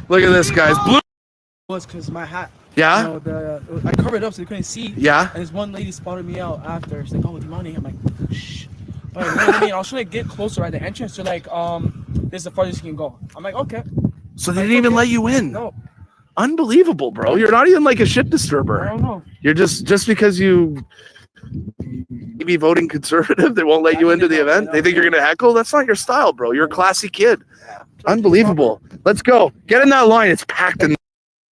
Look at this, guys. Blue was because my hat. Yeah? You know, I covered it up so they couldn't see. Yeah? And this one lady spotted me out after. She's like, oh, do you mind? I'm like, shh. But you know what I mean? I was trying to get closer at the entrance. They're like, this is the farthest you can go. I'm like, okay. So they didn't even let you in? No. Unbelievable, bro. You're not even like a shit disturber. I don't know. You're just because you maybe voting conservative, they won't let you into the event. They think you're going to heckle. That's not your style, bro. You're a classy kid. Unbelievable. Let's go. Get in that line. It's packed in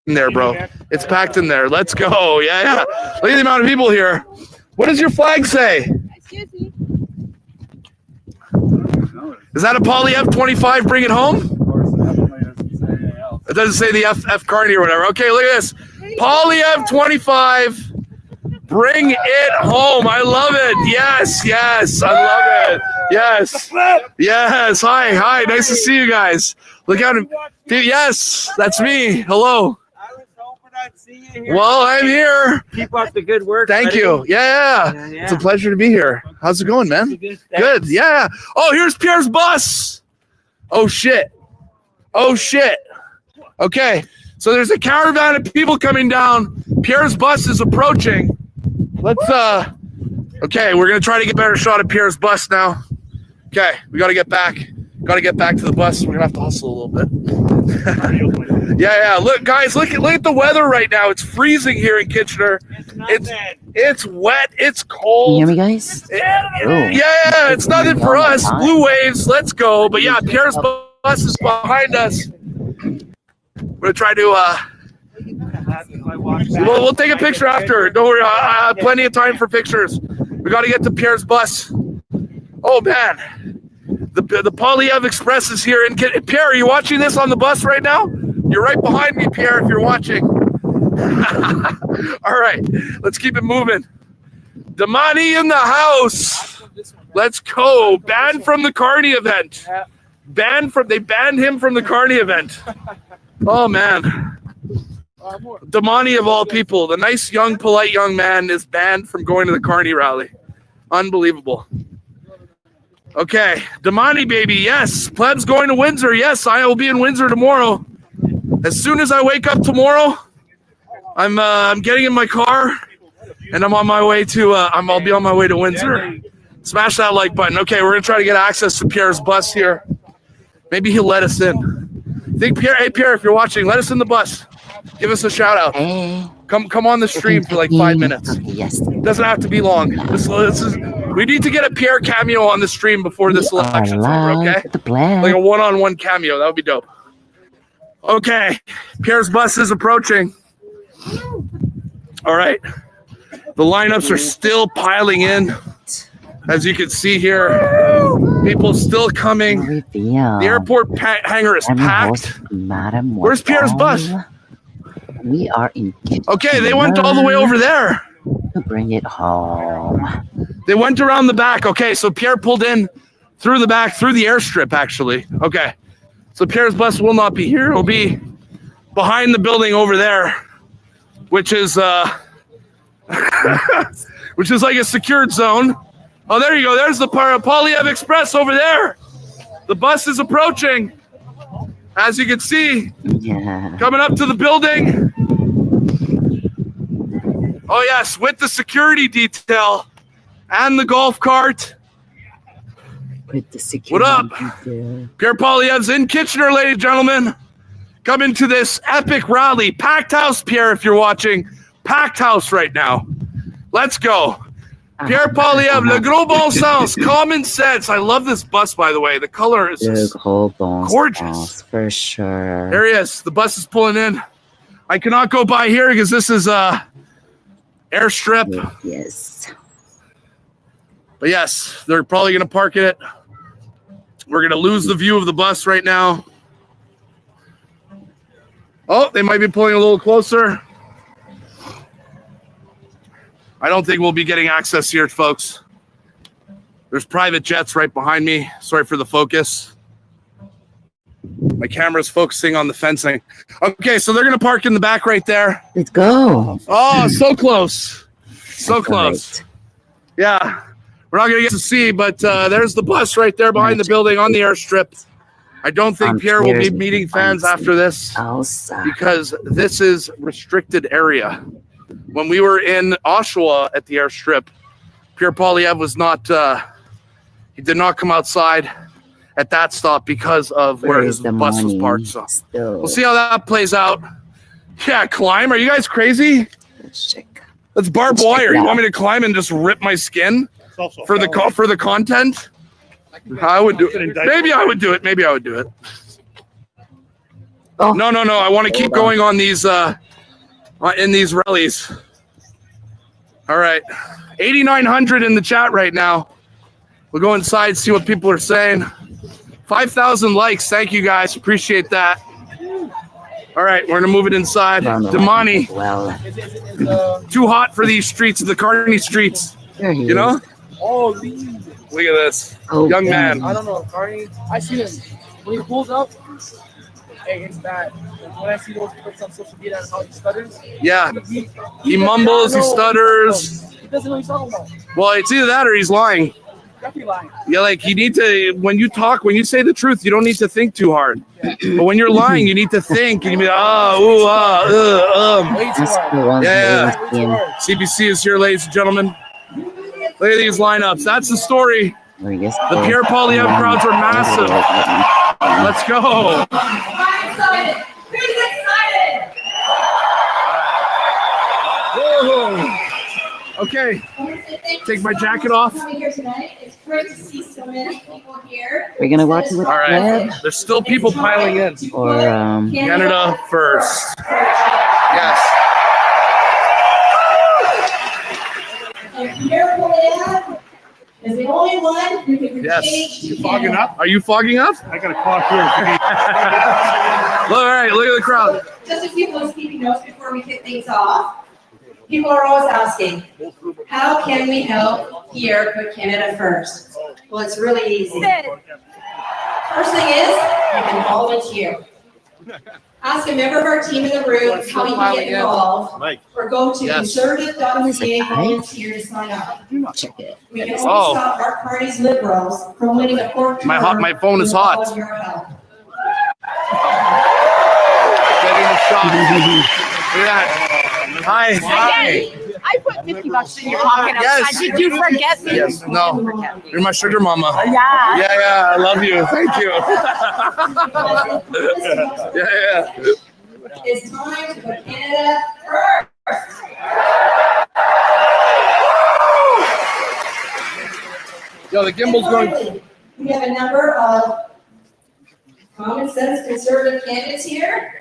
there, bro. It's packed in there. Let's go. Yeah. Look at the amount of people here. What does your flag say? Excuse me. Is that a Poilievre 25? Bring it home? It doesn't say the F Carney or whatever. Okay, look at this. Poilievre 25. Bring it home. I love it. Yes. I love it. Yes. Hi. Nice to see you guys. Look out. Yes, that's me. Hello. I was hoping I'd see you here. Well, I'm here. Keep up the good work. Thank buddy. you. Yeah. It's a pleasure to be here. How's it going, man? Good. Yeah. Oh, here's Pierre's bus. Oh, shit. Okay. So there's a caravan of people coming down. Pierre's bus is approaching. Let's, okay, we're going to try to get a better shot of Pierre's bus now. Okay, we got to get back. Got to get back to the bus. We're going to have to hustle a little bit. Yeah. Look, guys, look at the weather right now. It's freezing here in Kitchener. It's wet. It's cold. Can you hear me, guys? Yeah, it's nothing for us. Blue waves. Let's go. But yeah, Pierre's bus is behind us. We're going to try to, we'll take a picture after. Don't worry. I have plenty of time for pictures. We got to get to Pierre's bus. Oh, man. The Poilievre Express is here. Pierre, are you watching this on the bus right now? You're right behind me, Pierre, if you're watching. All right. Let's keep it moving. Damani in the house. Let's go. Banned from the Carney event. They banned him from the Carney event. Oh, man. Damani of all people, the nice, young, polite young man is banned from going to the Carney rally. Unbelievable. Okay, Damani, baby, yes. Pleb's going to Windsor. Yes, I will be in Windsor tomorrow. As soon as I wake up tomorrow, I'm getting in my car, and I'm on my way to. I'll be on my way to Windsor. Smash that like button. Okay, we're gonna try to get access to Pierre's bus here. Maybe he'll let us in. Think Pierre? Hey Pierre, if you're watching, let us in the bus. Give us a shout out. Hey. Come on the stream for like 5 minutes. Okay, yes. Doesn't have to be long. We need to get a Pierre cameo on the stream before this election's over, okay? Like a one-on-one cameo. That would be dope. Okay. Pierre's bus is approaching. All right. The lineups are still piling in. As you can see here, people still coming. The airport hangar is packed. Where's Pierre's bus? We are in Kitchener. Okay, they went all the way over there. Bring it home. They went around the back. Okay, so Pierre pulled in through the back, through the airstrip, actually. Okay, so Pierre's bus will not be here. It'll be behind the building over there, which is which is like a secured zone. Oh, there you go. There's the Poilievre Express over there. The bus is approaching. As you can see, coming up to the building. Oh, yes, with the security detail and the golf cart. With the security what up? Detail. Pierre Poilievre's in Kitchener, ladies and gentlemen. Coming to this epic rally. Packed house, Pierre, if you're watching. Packed house right now. Let's go. Pierre Poilievre, le gros bon sens, common sense. I love this bus, by the way. The color is just gorgeous. For sure. There he is. The bus is pulling in. I cannot go by here because this is airstrip. Yes. But yes, they're probably going to park it. We're going to lose the view of the bus right now. Oh, they might be pulling a little closer. I don't think we'll be getting access here, folks. There's private jets right behind me. Sorry for the focus. My camera's focusing on the fencing. Okay, so they're going to park in the back right there. Let's go. Oh, so close. So close. Right. Yeah. We're not going to get to see, but there's the bus right there behind the building on the airstrip. I don't think On Pierre will be Pierre's meeting fans after this Also. because this is restricted area. When we were in Oshawa at the airstrip, Pierre Poilievre was not, he did not come outside at that stop because of where his bus was parked. So we'll see how that plays out. Yeah, climb. Are you guys crazy? Let's check. That's barbed wire. You want me to climb and just rip my skin for the content? I would do it. Maybe I would do it. Maybe I would do it. Oh. No. I want to keep going on these in these rallies. All right, 8,900 in the chat right now. We'll go inside, see what people are saying. 5,000 likes. Thank you guys. Appreciate that. All right, we're gonna move it inside. Damani, Well, too hot for these streets, the Kearney streets. there he You know? is. Oh, these. Look at this. Oh, Young damn. man. I don't know, Carney. I see him when he pulls up. Hey, it's bad. When I see those clips on social media and how he stutters, Yeah. He mumbles, he stutters. He doesn't know what he's talking about. Well, it's either that or he's lying. Definitely lying. Yeah, like you need to, when you talk, when you say the truth, you don't need to think too hard. But when you're lying, you need to think. And you be like, Way too That's hard. the one Yeah. that we were CBC is here, ladies and gentlemen. Look at these lineups. That's the story. seeing. The Pierre Poilievre crowds are massive. Let's go. I'm excited. Who's excited? Whoa. Okay. Take my jacket off. Coming here tonight. It's great to see so many people here. We're gonna watch it with All right. Deb There's still people piling in. or Canada first. Yes. And Pierre Poilievre is the only one who can Yes. change You Canada. fogging up? Are you fogging up? I got a clock here. All right, look at the crowd. Just a few housekeeping notes before we kick things off. People are always asking, how can we help Pierre put Canada first? Well, it's really easy. First thing is, you can volunteer. Ask a member of our team in the room how you can get involved, or go to Yes. conservative.ca volunteer to sign up. check it. We can only Oh. stop our party's liberals from winning a fourth My term my phone is with all hot. of your help. Getting the shot. Look at that. Hi. I put $50 in your pocket. Yes. Did you forget me? Yes. No. You're my sugar mama. Yeah. Yeah. I love you. Thank you. Yeah. It's time to put Canada first. Yo, the gimbal's going. We have a number of common sense conservative candidates here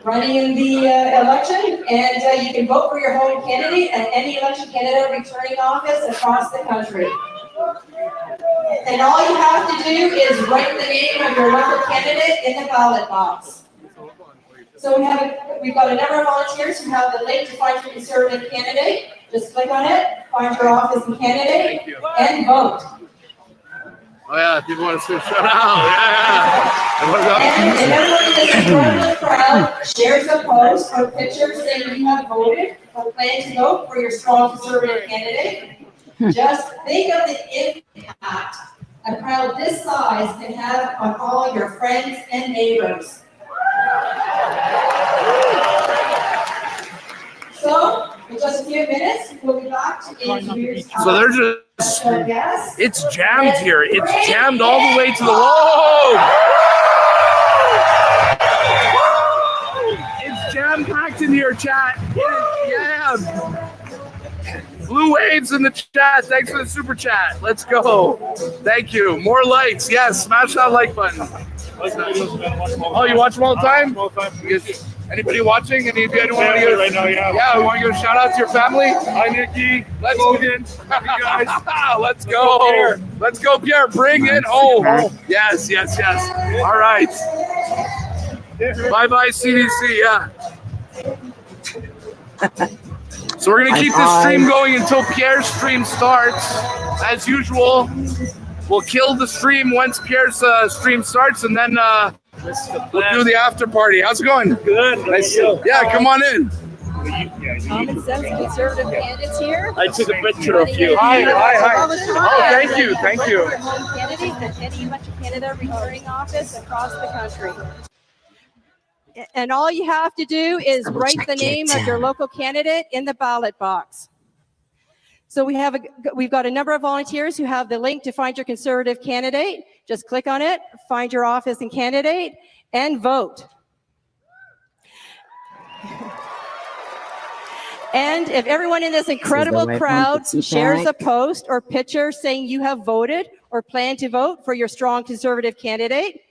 running in the election, and you can vote for your own candidate at any election candidate returning office across the country. And all you have to do is write the name of your local candidate in the ballot box. So we've got a number of volunteers who have the link to find your conservative candidate. Just click on it, find your office and candidate, and vote. Oh yeah, people want to say shout out. Yeah. And everyone in this incredible crowd shares a post or picture saying you have voted or plan to vote for your strong conservative candidate. Just think of the impact a crowd this size can have on all your friends and neighbors. So, in just a few minutes, we'll be back to introduce So they're just. our guests. It's jammed here. It's jammed all the way to the wall. It's jam packed in here, chat. Yeah. Blue waves in the chat. Thanks for the super chat. Let's go. Thank you. More likes. Yes. Smash that like button. Oh, you watch them all the time? Anybody watching? Anybody want to give? Right now, yeah. Yeah, we want to give a shout out to your family. Hi, Nikki. Let's go. Guys. Let's go. Let's go, Pierre. Bring it home. Yes. All right. Bye, CDC. Yeah. So we're gonna keep this stream going until Pierre's stream starts. As usual, we'll kill the stream once Pierre's stream starts, and then we'll do the after party. How's it going? Good. Nice. Yeah, come on in. Common sense conservative candidates here. I took a picture of you. Hi. Oh, thank you. Your home candidate at any Election Canada returning office across the country. And all you have to do is write the name of your local candidate in the ballot box. So we've got a number of volunteers who have the link to find your conservative candidate. Just click on it, find your office and candidate, and vote. And if everyone in this incredible crowd shares a post or picture saying you have voted or plan to vote for your strong conservative candidate,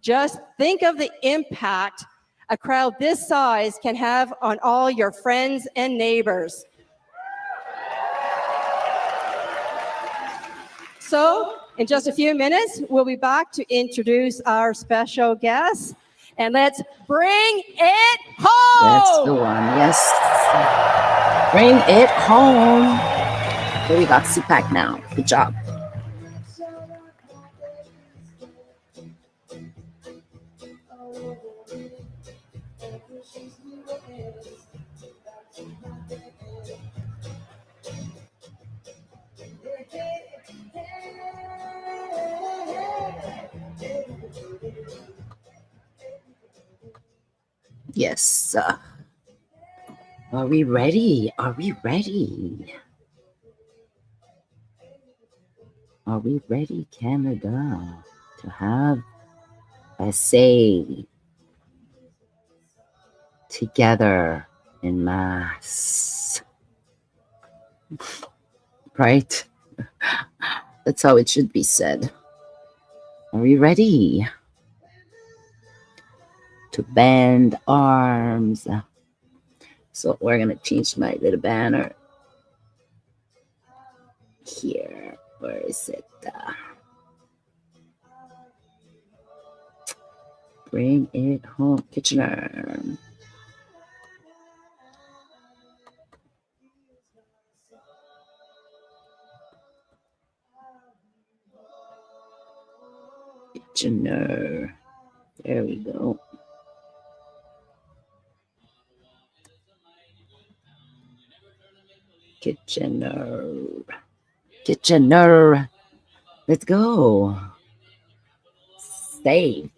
just think of the impact a crowd this size can have on all your friends and neighbors. So, in just a few minutes, we'll be back to introduce our special guest. And let's bring it home! That's the one, yes. Bring it home. So we got CPAC now. Good job. Yes. Are we ready? Are we ready? Are we ready, Canada, to have a say together in mass? Right? That's how it should be said. Are we ready to band arms? So we're going to change my little banner here. Where is it? Bring it home, Kitchener. Kitchener. There we go. Kitchener. Kitchener. Let's go. Save.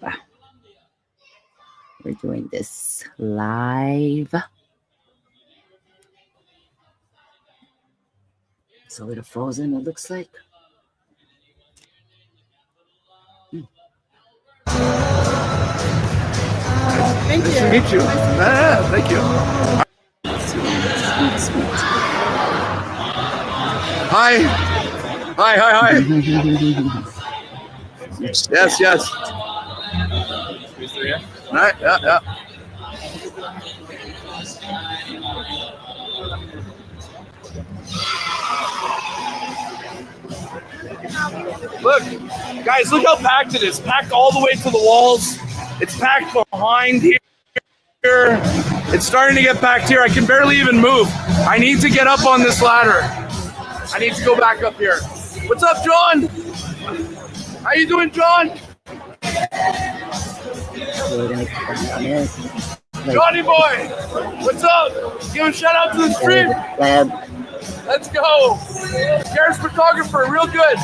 We're doing this live. It's a little frozen, it looks like. Thank Nice to meet you. Thank you. Hi. Hi. Yes. Right, yeah. Look, guys, look how packed it is. Packed all the way to the walls. It's packed behind here. It's starting to get packed here. I can barely even move. I need to get up on this ladder. I need to go back up here. What's up, John? How you doing, John? Johnny boy, what's up? Give a shout out to the stream. Let's go. Pierre's photographer, real good.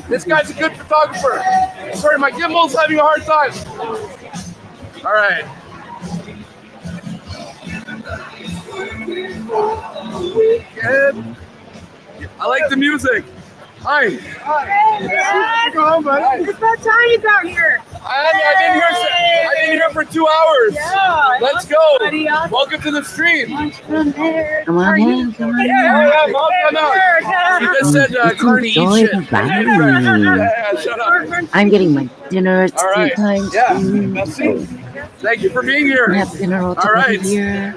This guy's a good photographer. Sorry, my gimbal's having a hard time. All right. Good. I like the music. Hi. Hey, Come on, buddy. it's about time you got here. I've been here for 2 hours. Yeah. Let's go. Welcome to the stream. Come on in. Come on in. Yeah, Mom, come out. You just said Carney eat Enjoy shit. the valley. Yeah, shut up. I'm getting my dinner. It's All right. tea time. Yeah. too. Thank you for being here. We have dinner all together right. here.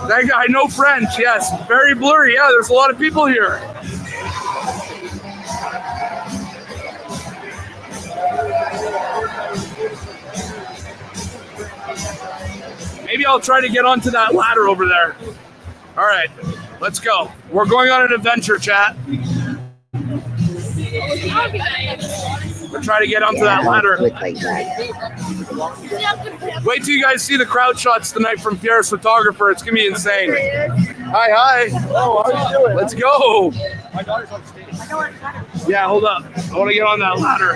I know French, yes. Very blurry. Yeah, there's a lot of people here. Maybe I'll try to get onto that ladder over there. All right, let's go. We're going on an adventure, chat. We'll try to get onto Yeah, that ladder. don't do it like that. Wait till you guys see the crowd shots tonight from Pierre's photographer. It's gonna be insane. Hi. Oh, how are you doing? Let's go. My daughter's on stage. Yeah, hold up. I want to get on that ladder.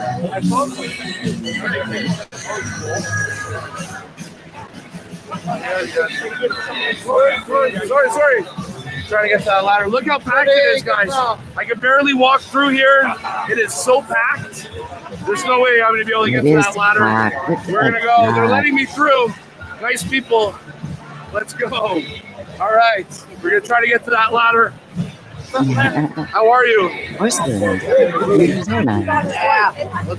Sorry. Trying to get to that ladder. Look how packed it is, guys. I can barely walk through here. It is so packed. There's no way I'm going to be able to get to that ladder. We're going to go. They're letting me through. Nice people. Let's go. All right. We're going to try to get to that ladder. How are you? What's this? Let's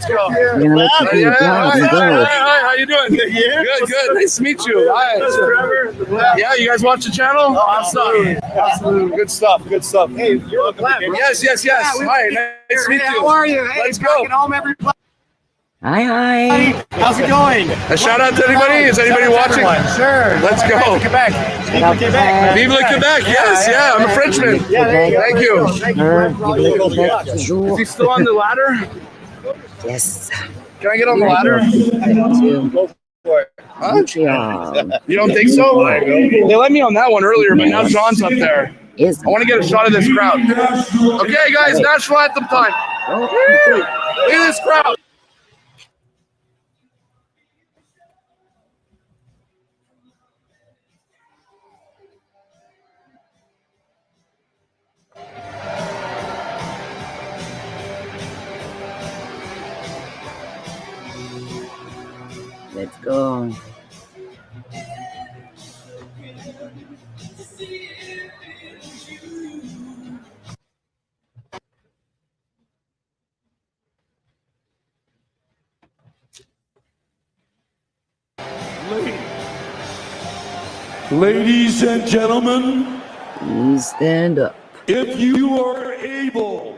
go. You're gonna let you do your job and do it. Hi, how you doing? Good. Nice to meet you. Hi. Yeah, you guys watch the channel? Oh, absolutely. Good stuff. Hey, you're a black. Yes. Hi, nice to meet you. How are you? Hey, Let's go. home, everybody. Hi. How's it going? A shout out to anybody? Is anybody watching? Sure. Let's go. Quebec. Shout out Quebec. Vive le Quebec. Yes, yeah, I'm a Frenchman. Thank you. Is he still on the ladder? Yes. Can I get on the ladder? Huh? Montreal. You don't think so? They let me on that one earlier, but now John's up there. I want to get a shot of this crowd. Okay, guys, national anthem time. Look at this crowd. Let's go. Ladies and gentlemen, Please stand up. if you are able,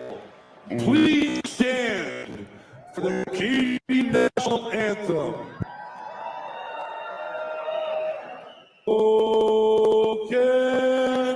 please stand for the Canadian National Anthem. Oh, Canada.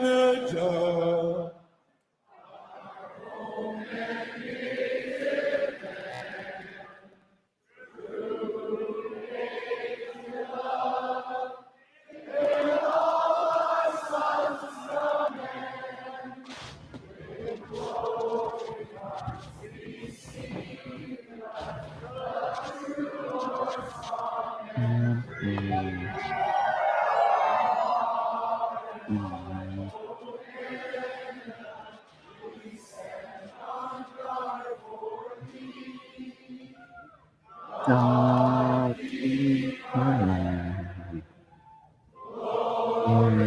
God keep my land.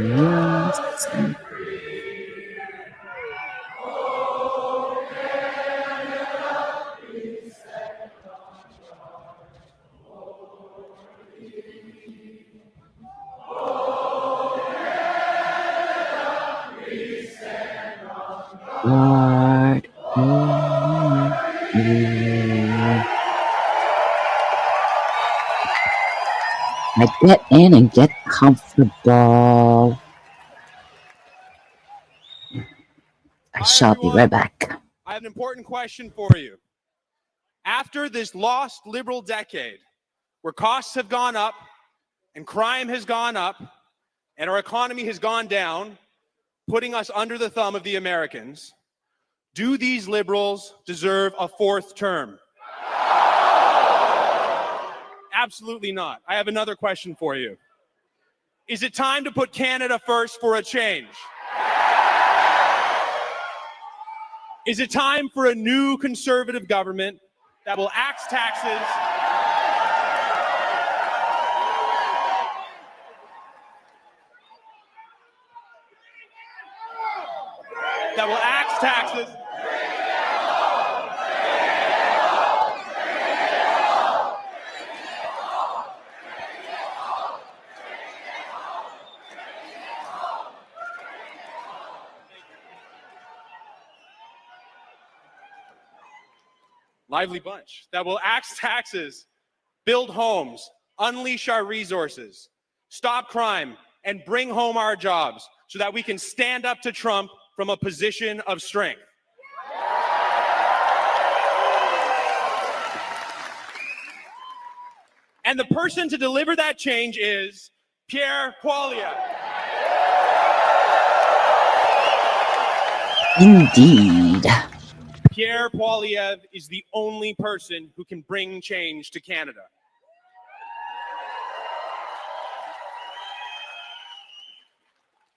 Yes. Lord, I get in and get comfortable. I shall be right back. I have an important question for you. After this lost liberal decade, where costs have gone up and crime has gone up and our economy has gone down, putting us under the thumb of the Americans, do these liberals deserve a fourth term? Absolutely not. I have another question for you. Is it time to put Canada first for a change? Is it time for a new conservative government that will axe taxes, lively bunch, that will axe taxes, build homes, unleash our resources, stop crime, and bring home our jobs so that we can stand up to Trump from a position of strength? And the person to deliver that change is Pierre Poilievre. Indeed. Pierre Poilievre is the only person who can bring change to Canada.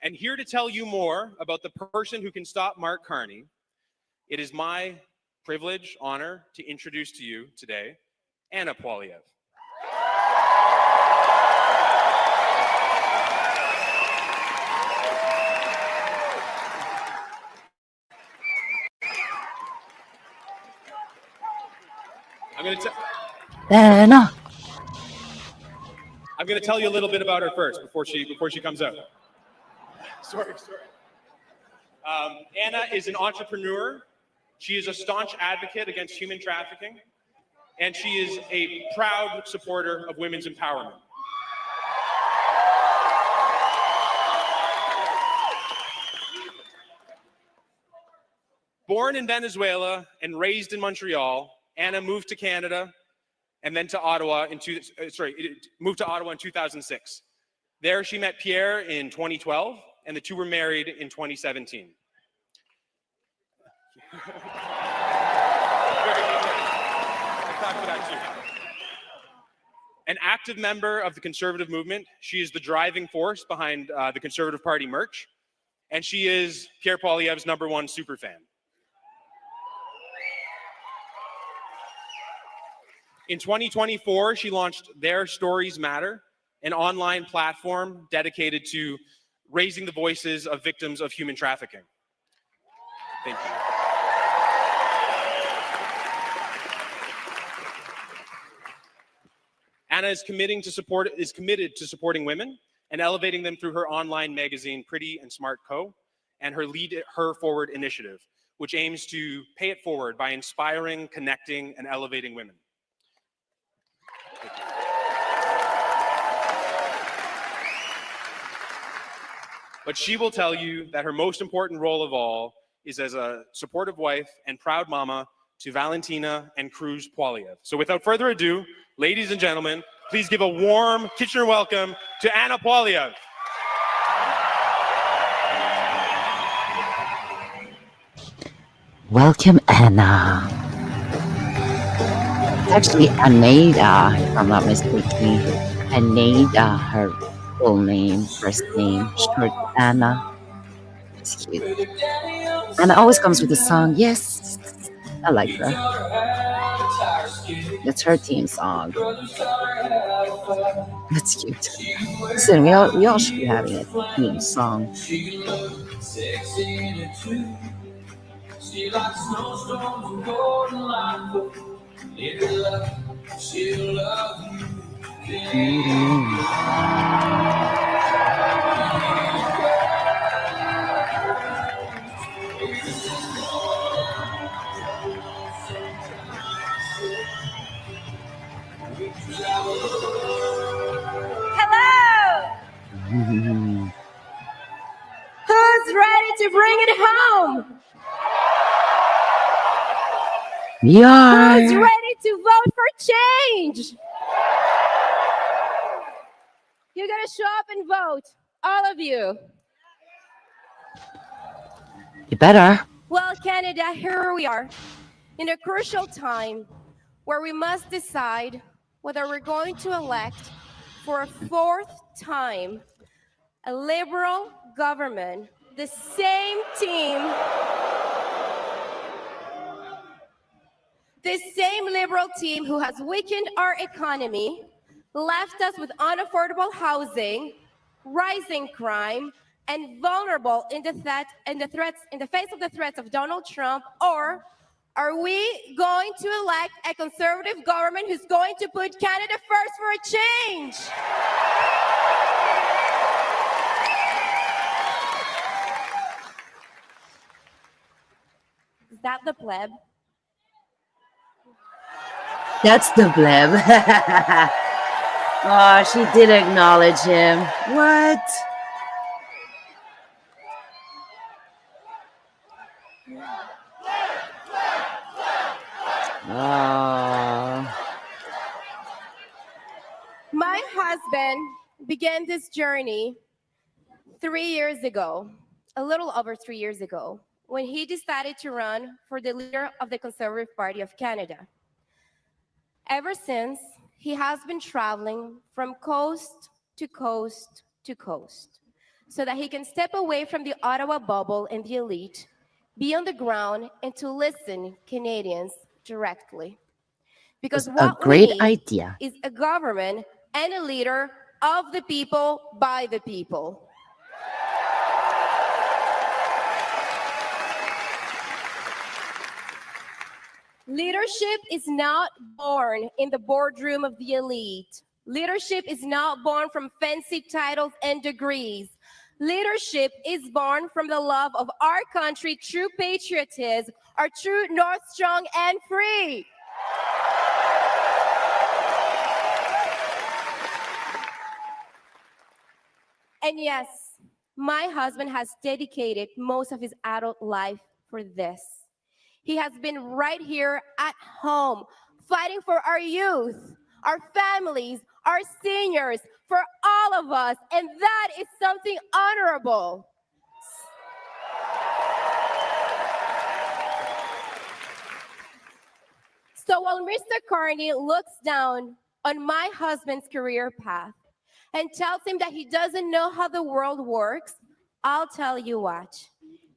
And here to tell you more about the person who can stop Mark Carney, it is my privilege, honor to introduce to you today, Anna Poilievre. Anna. I'm going to tell you a little bit about her first before she comes out. Sorry. Anna is an entrepreneur. She is a staunch advocate against human trafficking, and she is a proud supporter of women's empowerment. Born in Venezuela and raised in Montreal, Anna moved to Canada and then to Ottawa moved to Ottawa in 2006. There she met Pierre in 2012, and the two were married in 2017. An active member of the Conservative movement, she is the driving force behind the Conservative Party merch, and she is Pierre Poilievre's #1 superfan. In 2024, she launched Their Stories Matter, an online platform dedicated to raising the voices of victims of human trafficking. Thank you. Anna is committed to supporting women and elevating them through her online magazine, Pretty and Smart Co., and her Lead Her Forward initiative, which aims to pay it forward by inspiring, connecting, and elevating women. But she will tell you that her most important role of all is as a supportive wife and proud mama to Valentina and Cruz Poilievre. So without further ado, ladies and gentlemen, please give a warm Kitchener welcome to Anna Poilievre. Welcome, Anna. It's actually Aneda, if I'm not mistaken. Aneda, her full name, first name, short Anna. It's cute. Anna always comes with a song. Yes, I like her. That's her theme song. That's cute. Listen, we all should be having a theme song. Hello! Who's ready to bring it home? We are. Who's ready to vote for change? You gotta show up and vote, all of you. You better. Well, Canada, here we are in a crucial time where we must decide whether we're going to elect for a 4th time a Liberal government, the same Liberal team who has weakened our economy, left us with unaffordable housing, rising crime, and vulnerable in the face of the threats of Donald Trump? Or are we going to elect a Conservative government who's going to put Canada first for a change? Is that the pleb? That's the bleb. Oh, she did acknowledge him. What? Oh. My husband began this journey 3 years ago, a little over 3 years ago, when he decided to run for the leader of the Conservative Party of Canada. Ever since, he has been traveling from coast to coast to coast so that he can step away from the Ottawa bubble and the elite, be on the ground, and to listen Canadians directly. Because A what we great need idea. is a government and a leader of the people, by the people. Leadership is not born in the boardroom of the elite. Leadership is not born from fancy titles and degrees. Leadership is born from the love of our country, true patriotism, our true North strong and free. And yes, my husband has dedicated most of his adult life for this. He has been right here at home, fighting for our youth, our families, our seniors, for all of us, and that is something honorable. So while Mr. Carney looks down on my husband's career path and tells him that he doesn't know how the world works, I'll tell you what.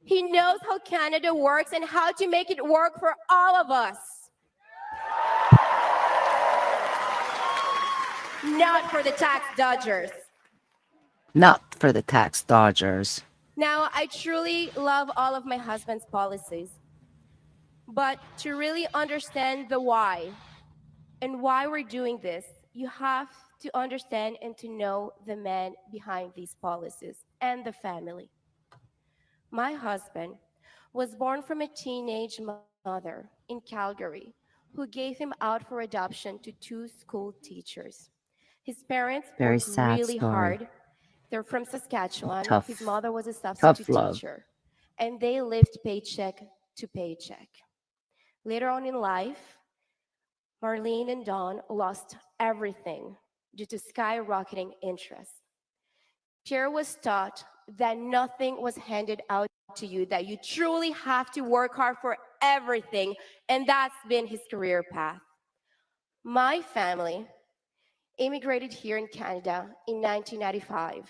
He knows how Canada works and how to make it work for all of us. Not for the tax dodgers. Not for the tax dodgers. Now, I truly love all of my husband's policies. But to really understand the why and why we're doing this, you have to understand and to know the man behind these policies and the family. My husband was born from a teenage mother in Calgary who gave him out for adoption to two school teachers. His parents Very worked sad really story. hard. They're from Saskatchewan. Tough. His mother was a Tough substitute love. teacher. And they lived paycheck to paycheck. Later on in life, Marlene and Dawn lost everything due to skyrocketing interest. Pierre was taught that nothing was handed out to you, that you truly have to work hard for everything, and that's been his career path. My family immigrated here in Canada in 1995.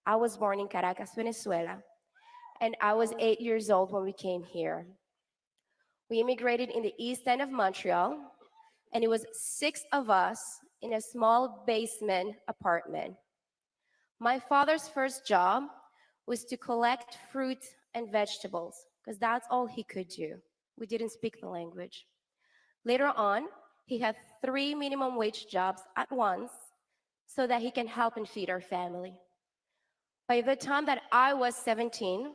I was born in Caracas, Venezuela, and I was 8 years old when we came here. We immigrated in the east end of Montreal, and it was 6 of us in a small basement apartment. My father's first job was to collect fruit and vegetables, because that's all he could do. We didn't speak the language. Later on, he had 3 minimum wage jobs at once so that he can help and feed our family. By the time that I was 17,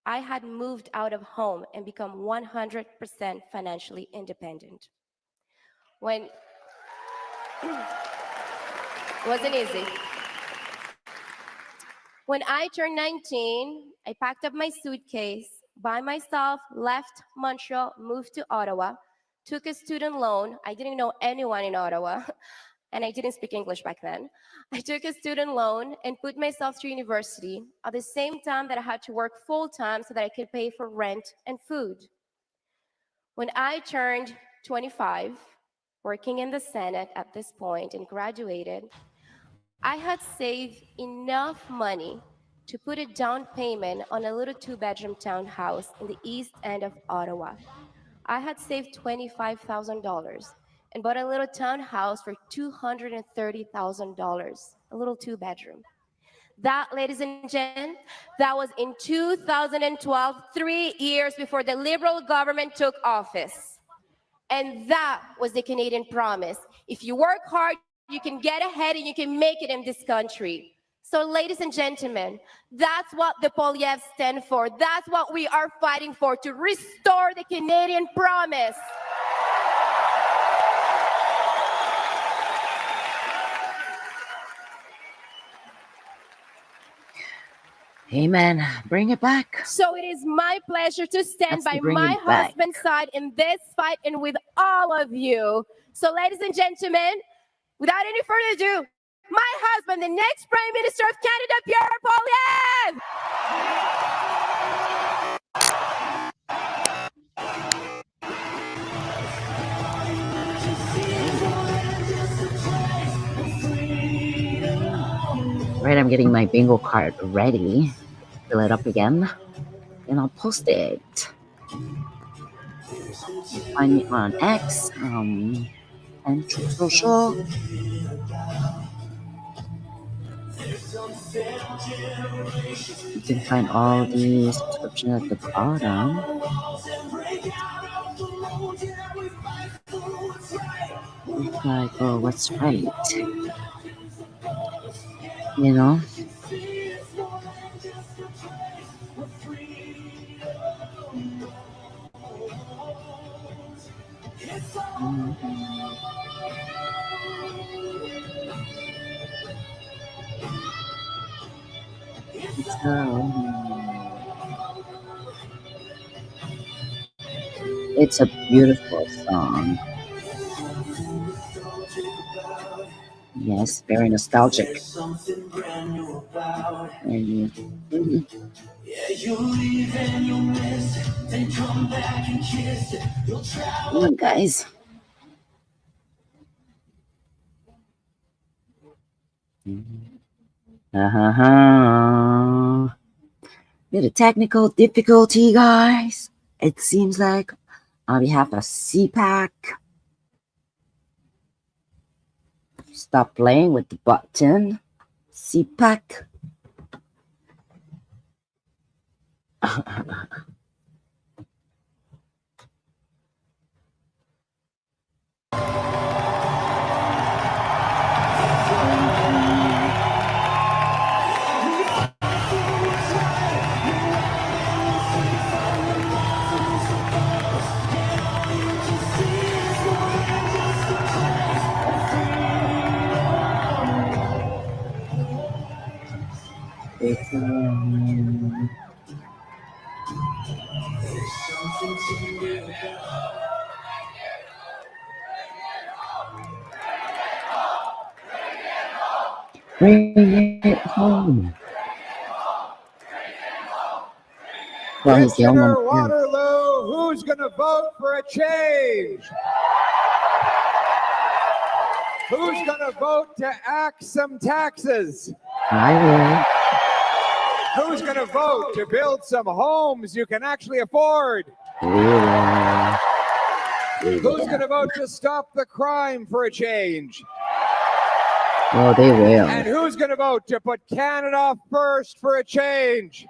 I had moved out of home and become 100% financially independent. When it wasn't easy. When I turned 19, I packed up my suitcase by myself, left Montreal, moved to Ottawa, took a student loan. I didn't know anyone in Ottawa, and I didn't speak English back then. I took a student loan and put myself through university at the same time that I had to work full-time so that I could pay for rent and food. When I turned 25, working in the Senate at this point and graduated, I had saved enough money to put a down payment on a little 2-bedroom townhouse in the east end of Ottawa. I had saved $25,000 and bought a little townhouse for $230,000, a little 2-bedroom. That, ladies and gentlemen, that was in 2012, 3 years before the Liberal government took office. And that was the Canadian promise. If you work hard, you can get ahead and you can make it in this country. So, ladies and gentlemen, that's what the Poilievre stand for. That's what we are fighting for, to restore the Canadian promise. Amen. Bring it back. So it is my pleasure to stand Let's by bring my it back. husband's side in this fight and with all of you. So, ladies and gentlemen, without any further ado, my husband, the next Prime Minister of Canada, Pierre Poilievre. Right, I'm getting my bingo card ready. Fill it up again, and I'll post it. Find me on X, and Truth Social. You can find all the subscription at the bottom. It's like, oh, what's right? You know? It's a beautiful song. Yes, very nostalgic. And, come on, guys. Bit of technical difficulty, guys. It seems like on behalf of CPAC, stop playing with the button. CPAC. Bring it home. Well, he's the only one. Waterloo, who's going to vote for a change? Who's going to vote to axe some taxes? I Who's going to vote to build some homes you can actually afford? will. Who's going to vote to stop the crime for a change? Oh, they will. And who's going to vote to put Canada first for a change?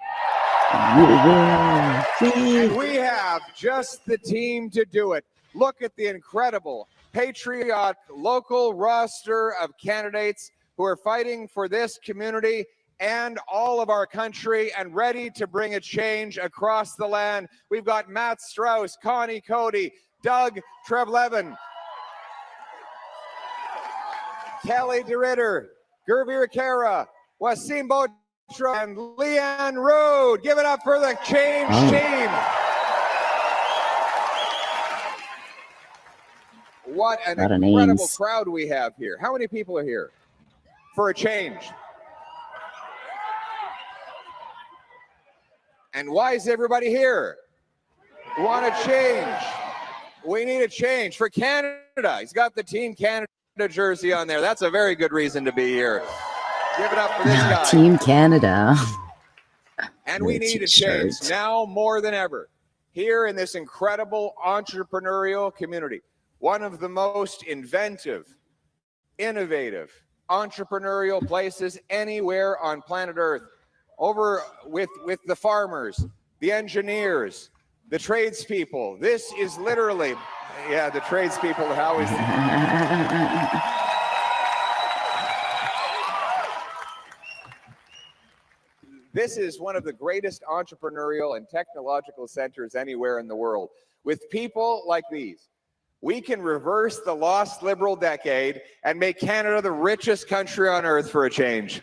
You will. And we have just the team to do it. Look at the incredible, patriotic local roster of candidates who are fighting for this community and all of our country and ready to bring a change across the land. We've got Matt Strauss, Connie Cody, Doug Trevlevin, Kelly DeRitter, Gervir Kara, Wasim Botra, and Leanne Rood. Give it up for the Change team. What an incredible crowd we have here. How many people are here for a change? And why is everybody here? We want a change. We need a change for Canada. He's got the Team Canada jersey on there. That's a very good reason to be here. Give it up for this guy. Team Canada. And we need a change now more than ever here in this incredible entrepreneurial community. One of the most inventive, innovative, entrepreneurial places anywhere on planet Earth. Over with the farmers, the engineers, the tradespeople. This is literally, yeah, the tradespeople. How is This is one of the greatest entrepreneurial and technological centers anywhere in the world. With people like these, we can reverse the lost Liberal decade and make Canada the richest country on earth for a change.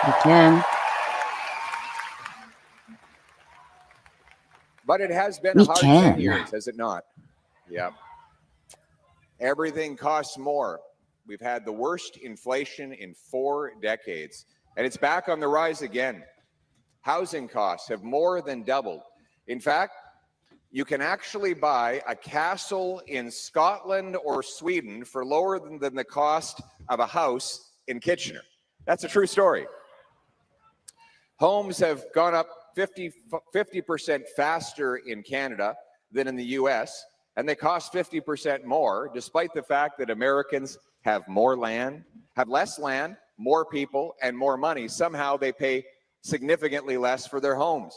You can. But it has been a hard 10 years, has it not? Yeah. Everything costs more. We've had the worst inflation in 4 decades, and it's back on the rise again. Housing costs have more than doubled. In fact, you can actually buy a castle in Scotland or Sweden for lower than the cost of a house in Kitchener. That's a true story. Homes have gone up 50% faster in Canada than in the US, and they cost 50% more, despite the fact that Americans have more land, have less land, more people, and more money. Somehow they pay significantly less for their homes.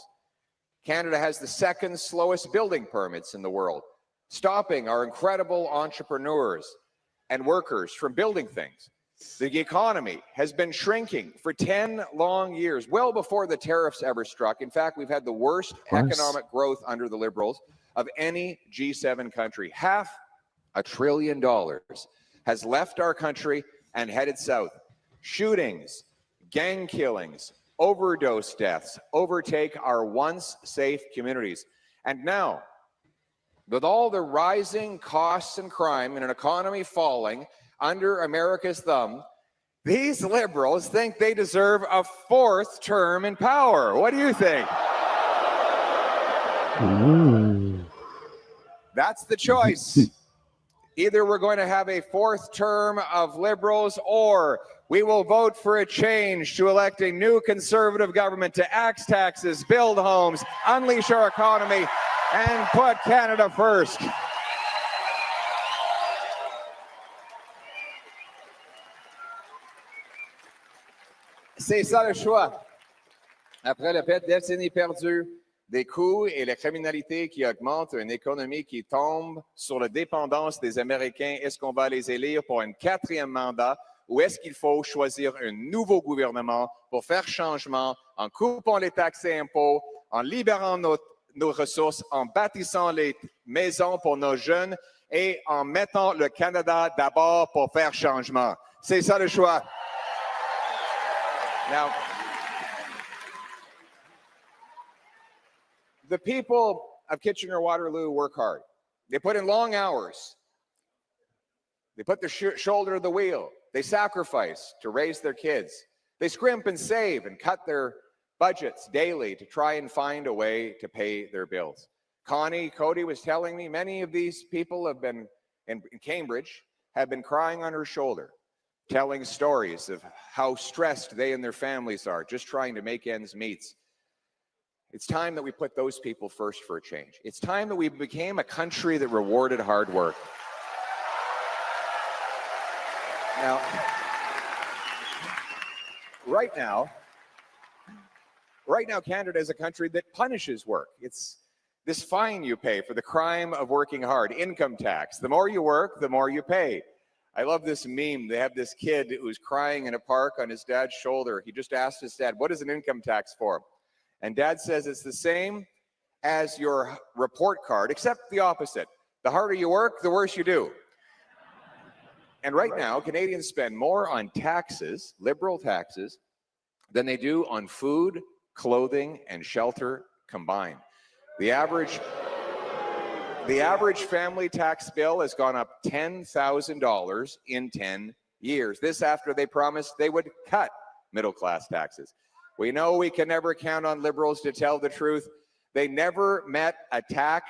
Canada has the second slowest building permits in the world, stopping our incredible entrepreneurs and workers from building things. The economy has been shrinking for 10 long years, well before the tariffs ever struck. In fact, we've had the worst economic growth under the Liberals of any G7 country. $500 billion has left our country and headed south. Shootings, gang killings, overdose deaths overtake our once safe communities. And now, with all the rising costs and crime and an economy falling under America's thumb, these Liberals think they deserve a 4th term in power. What do you think? Ooh. That's the choice. Either we're going to have a 4th term of Liberals, or we will vote for a change to elect a new Conservative government to axe taxes, build homes, unleash our economy, and put Canada first. C'est ça le choix. Après le fait décennies perdues, des coûts et la criminalité qui augmente, une économie qui tombe sur la dépendance des Américains, est-ce qu'on va les élire pour un 4e mandat ou est-ce qu'il faut choisir un nouveau gouvernement pour faire changement en coupant les taxes et impôts, en libérant nos ressources, en bâtissant les maisons pour nos jeunes et en mettant le Canada d'abord pour faire changement? C'est ça le choix. Now, the people of Kitchener-Waterloo work hard. They put in long hours. They put their shoulder to the wheel. They sacrifice to raise their kids. They scrimp and save and cut their budgets daily to try and find a way to pay their bills. Cody was telling me many of these people have been in Cambridge, have been crying on her shoulder, telling stories of how stressed they and their families are, just trying to make ends meet. It's time that we put those people first for a change. It's time that we became a country that rewarded hard work. Now, right now, Canada is a country that punishes work. It's this fine you pay for the crime of working hard, income tax. The more you work, the more you pay. I love this meme. They have this kid who's crying in a park on his dad's shoulder. He just asked his dad, what is an income tax for? And dad says it's the same as your report card, except the opposite. The harder you work, the worse you do. And right now, Canadians spend more on taxes, Liberal taxes, than they do on food, clothing, and shelter combined. The average family tax bill has gone up $10,000 in 10 years. This after they promised they would cut middle-class taxes. We know we can never count on Liberals to tell the truth. They never met a tax.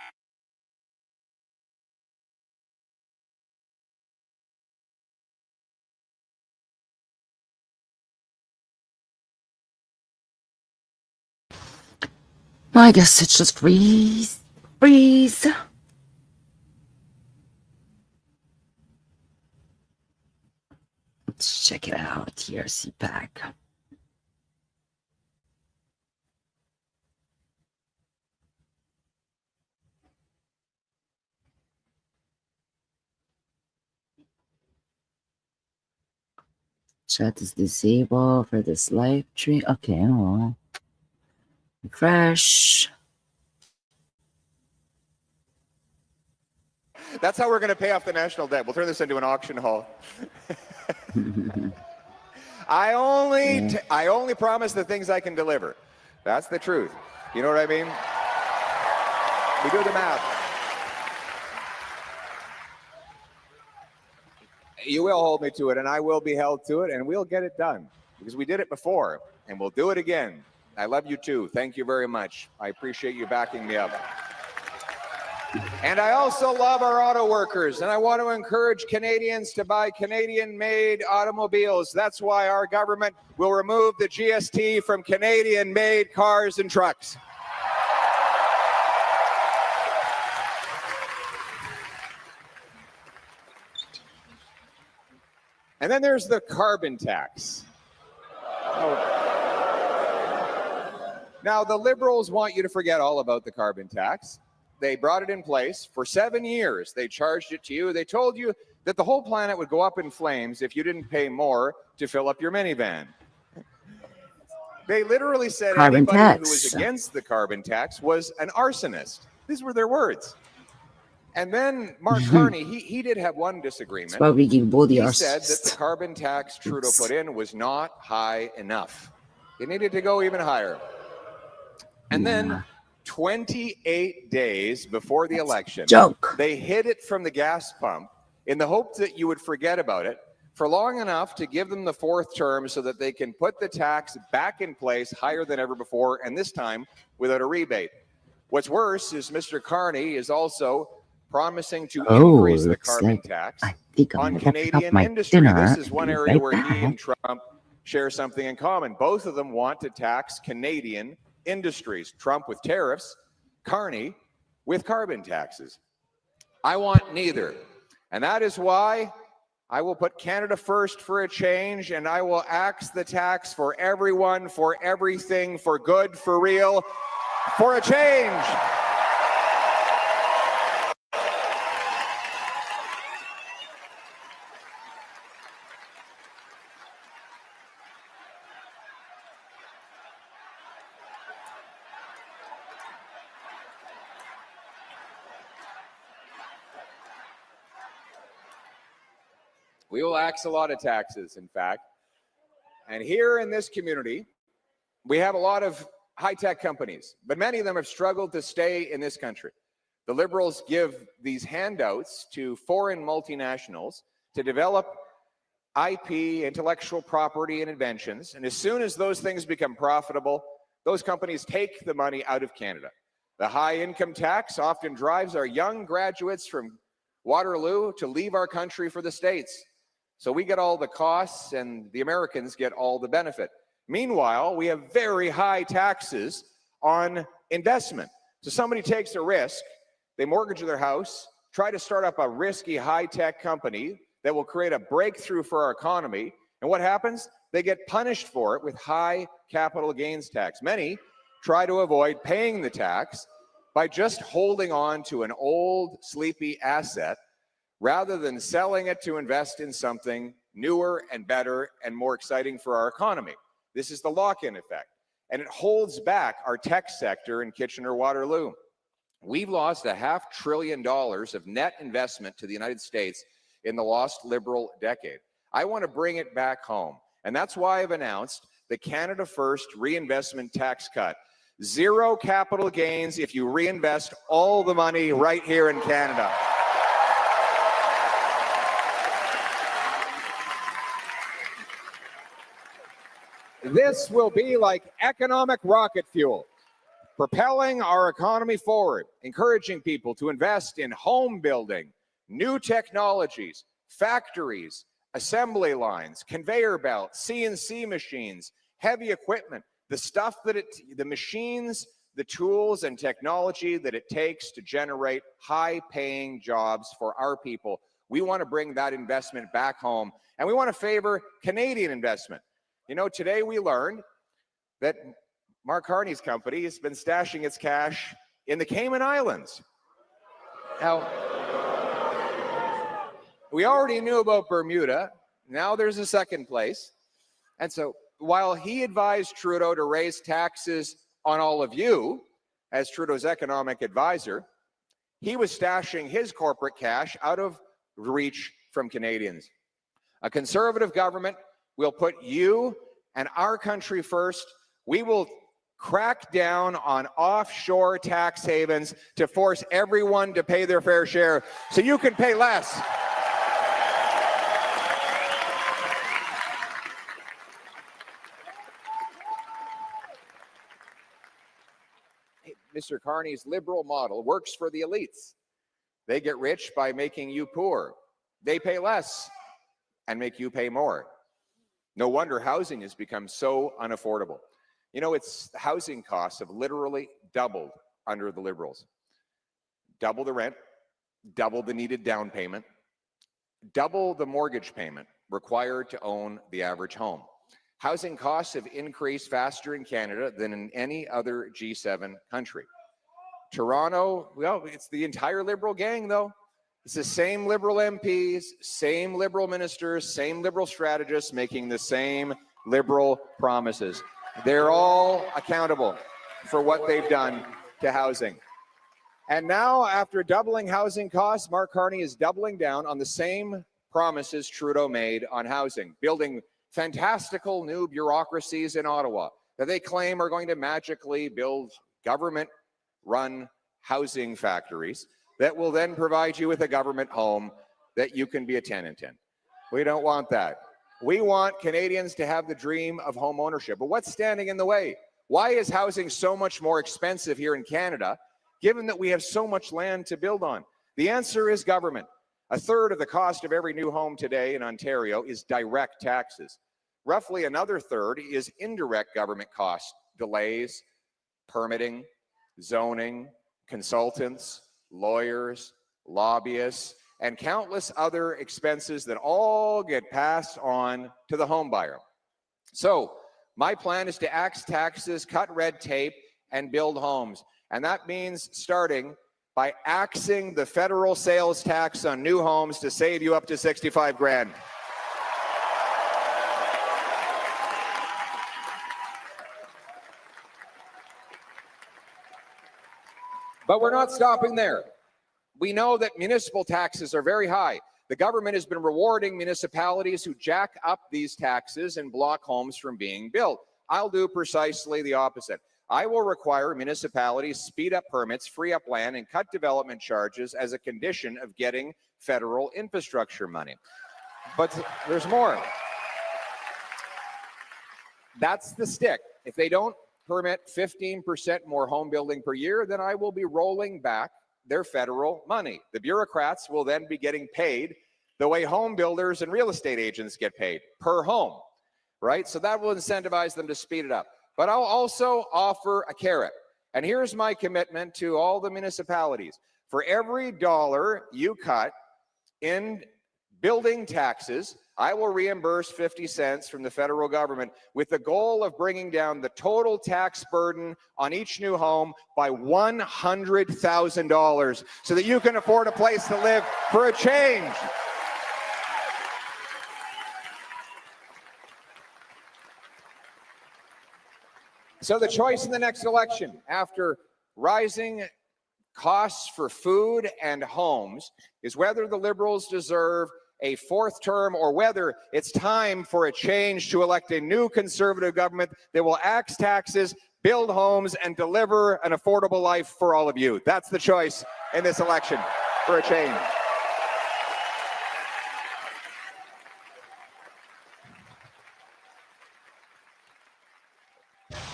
I guess it's just freeze. Let's check it out. TRC pack. Chat is disabled for this live stream. Okay, well, refresh. That's how we're going to pay off the national debt. We'll turn this into an auction hall. I only promise the things I can deliver. That's the truth. You know what I mean? We do the math. You will hold me to it, and I will be held to it, and we'll get it done because we did it before, and we'll do it again. I love you too. Thank you very much. I appreciate you backing me up. And I also love our auto workers, and I want to encourage Canadians to buy Canadian-made automobiles. That's why our government will remove the GST from Canadian-made cars and trucks. And then there's the carbon tax. Now, the Liberals want you to forget all about the carbon tax. They brought it in place for 7 years. They charged it to you. They told you that the whole planet would go up in flames if you didn't pay more to fill up your minivan. They literally said anybody who was against the carbon tax was an arsonist. These were their words. And then Mark Carney, he did have one disagreement. He said that the carbon tax Trudeau put in was not high enough. It needed to go even higher. And then 28 days before the election, they hid it from the gas pump in the hope that you would forget about it for long enough to give them the fourth term so that they can put the tax back in place higher than ever before, and this time without a rebate. What's worse is Mr. Carney is also promising to increase the carbon tax on Canadian industry. This is one area where he and Trump share something in common. Both of them want to tax Canadian industries. Trump with tariffs, Carney with carbon taxes. I want neither. And that is why I will put Canada first for a change, and I will axe the tax for everyone, for everything, for good, for real, for a change. We will axe a lot of taxes, in fact. And here in this community, we have a lot of high-tech companies, but many of them have struggled to stay in this country. The Liberals give these handouts to foreign multinationals to develop IP, intellectual property, and inventions. And as soon as those things become profitable, those companies take the money out of Canada. The high income tax often drives our young graduates from Waterloo to leave our country for the States. So we get all the costs and the Americans get all the benefit. Meanwhile, we have very high taxes on investment. So somebody takes a risk, they mortgage their house, try to start up a risky high-tech company that will create a breakthrough for our economy. And what happens? They get punished for it with high capital gains tax. Many try to avoid paying the tax by just holding on to an old, sleepy asset rather than selling it to invest in something newer and better and more exciting for our economy. This is the lock-in effect, and it holds back our tech sector in Kitchener-Waterloo. We've lost $500 billion of net investment to the United States in the lost Liberal decade. I want to bring it back home, and that's why I've announced the Canada First reinvestment tax cut. Zero capital gains if you reinvest all the money right here in Canada. This will be like economic rocket fuel, propelling our economy forward, encouraging people to invest in home building, new technologies, factories, assembly lines, conveyor belts, CNC machines, heavy equipment, the stuff that the machines, the tools and technology that it takes to generate high-paying jobs for our people. We want to bring that investment back home, and we want to favor Canadian investment. You know, today we learned that Mark Carney's company has been stashing its cash in the Cayman Islands. Now, we already knew about Bermuda. Now there's a second place. And so while he advised Trudeau to raise taxes on all of you as Trudeau's economic advisor, he was stashing his corporate cash out of reach from Canadians. A conservative government will put you and our country first. We will crack down on offshore tax havens to force everyone to pay their fair share so you can pay less. Mr. Carney's liberal model works for the elites. They get rich by making you poor. They pay less and make you pay more. No wonder housing has become so unaffordable. You know, the housing costs have literally doubled under the Liberals. Double the rent, double the needed down payment, double the mortgage payment required to own the average home. Housing costs have increased faster in Canada than in any other G7 country. Toronto, well, it's the entire Liberal gang, though. It's the same Liberal MPs, same Liberal ministers, same Liberal strategists making the same Liberal promises. They're all accountable for what they've done to housing. And now, after doubling housing costs, Mark Carney is doubling down on the same promises Trudeau made on housing, building fantastical new bureaucracies in Ottawa that they claim are going to magically build government-run housing factories that will then provide you with a government home that you can be a tenant in. We don't want that. We want Canadians to have the dream of home ownership. But what's standing in the way? Why is housing so much more expensive here in Canada, given that we have so much land to build on? The answer is government. A third of the cost of every new home today in Ontario is direct taxes. Roughly another third is indirect government costs, delays, permitting, zoning, consultants, lawyers, lobbyists, and countless other expenses that all get passed on to the home buyer. So my plan is to axe taxes, cut red tape, and build homes. And that means starting by axing the federal sales tax on new homes to save you up to 65 grand. But we're not stopping there. We know that municipal taxes are very high. The government has been rewarding municipalities who jack up these taxes and block homes from being built. I'll do precisely the opposite. I will require municipalities speed up permits, free up land, and cut development charges as a condition of getting federal infrastructure money. But there's more. That's the stick. If they don't permit 15% more home building per year, then I will be rolling back their federal money. The bureaucrats will then be getting paid the way home builders and real estate agents get paid, per home, right? So that will incentivize them to speed it up. But I'll also offer a carrot. And here's my commitment to all the municipalities. For every dollar you cut in building taxes, I will reimburse 50 cents from the federal government with the goal of bringing down the total tax burden on each new home by $100,000 so that you can afford a place to live for a change. So the choice in the next election, after rising costs for food and homes, is whether the Liberals deserve a fourth term or whether it's time for a change to elect a new Conservative government that will axe taxes, build homes, and deliver an affordable life for all of you. That's the choice in this election for a change.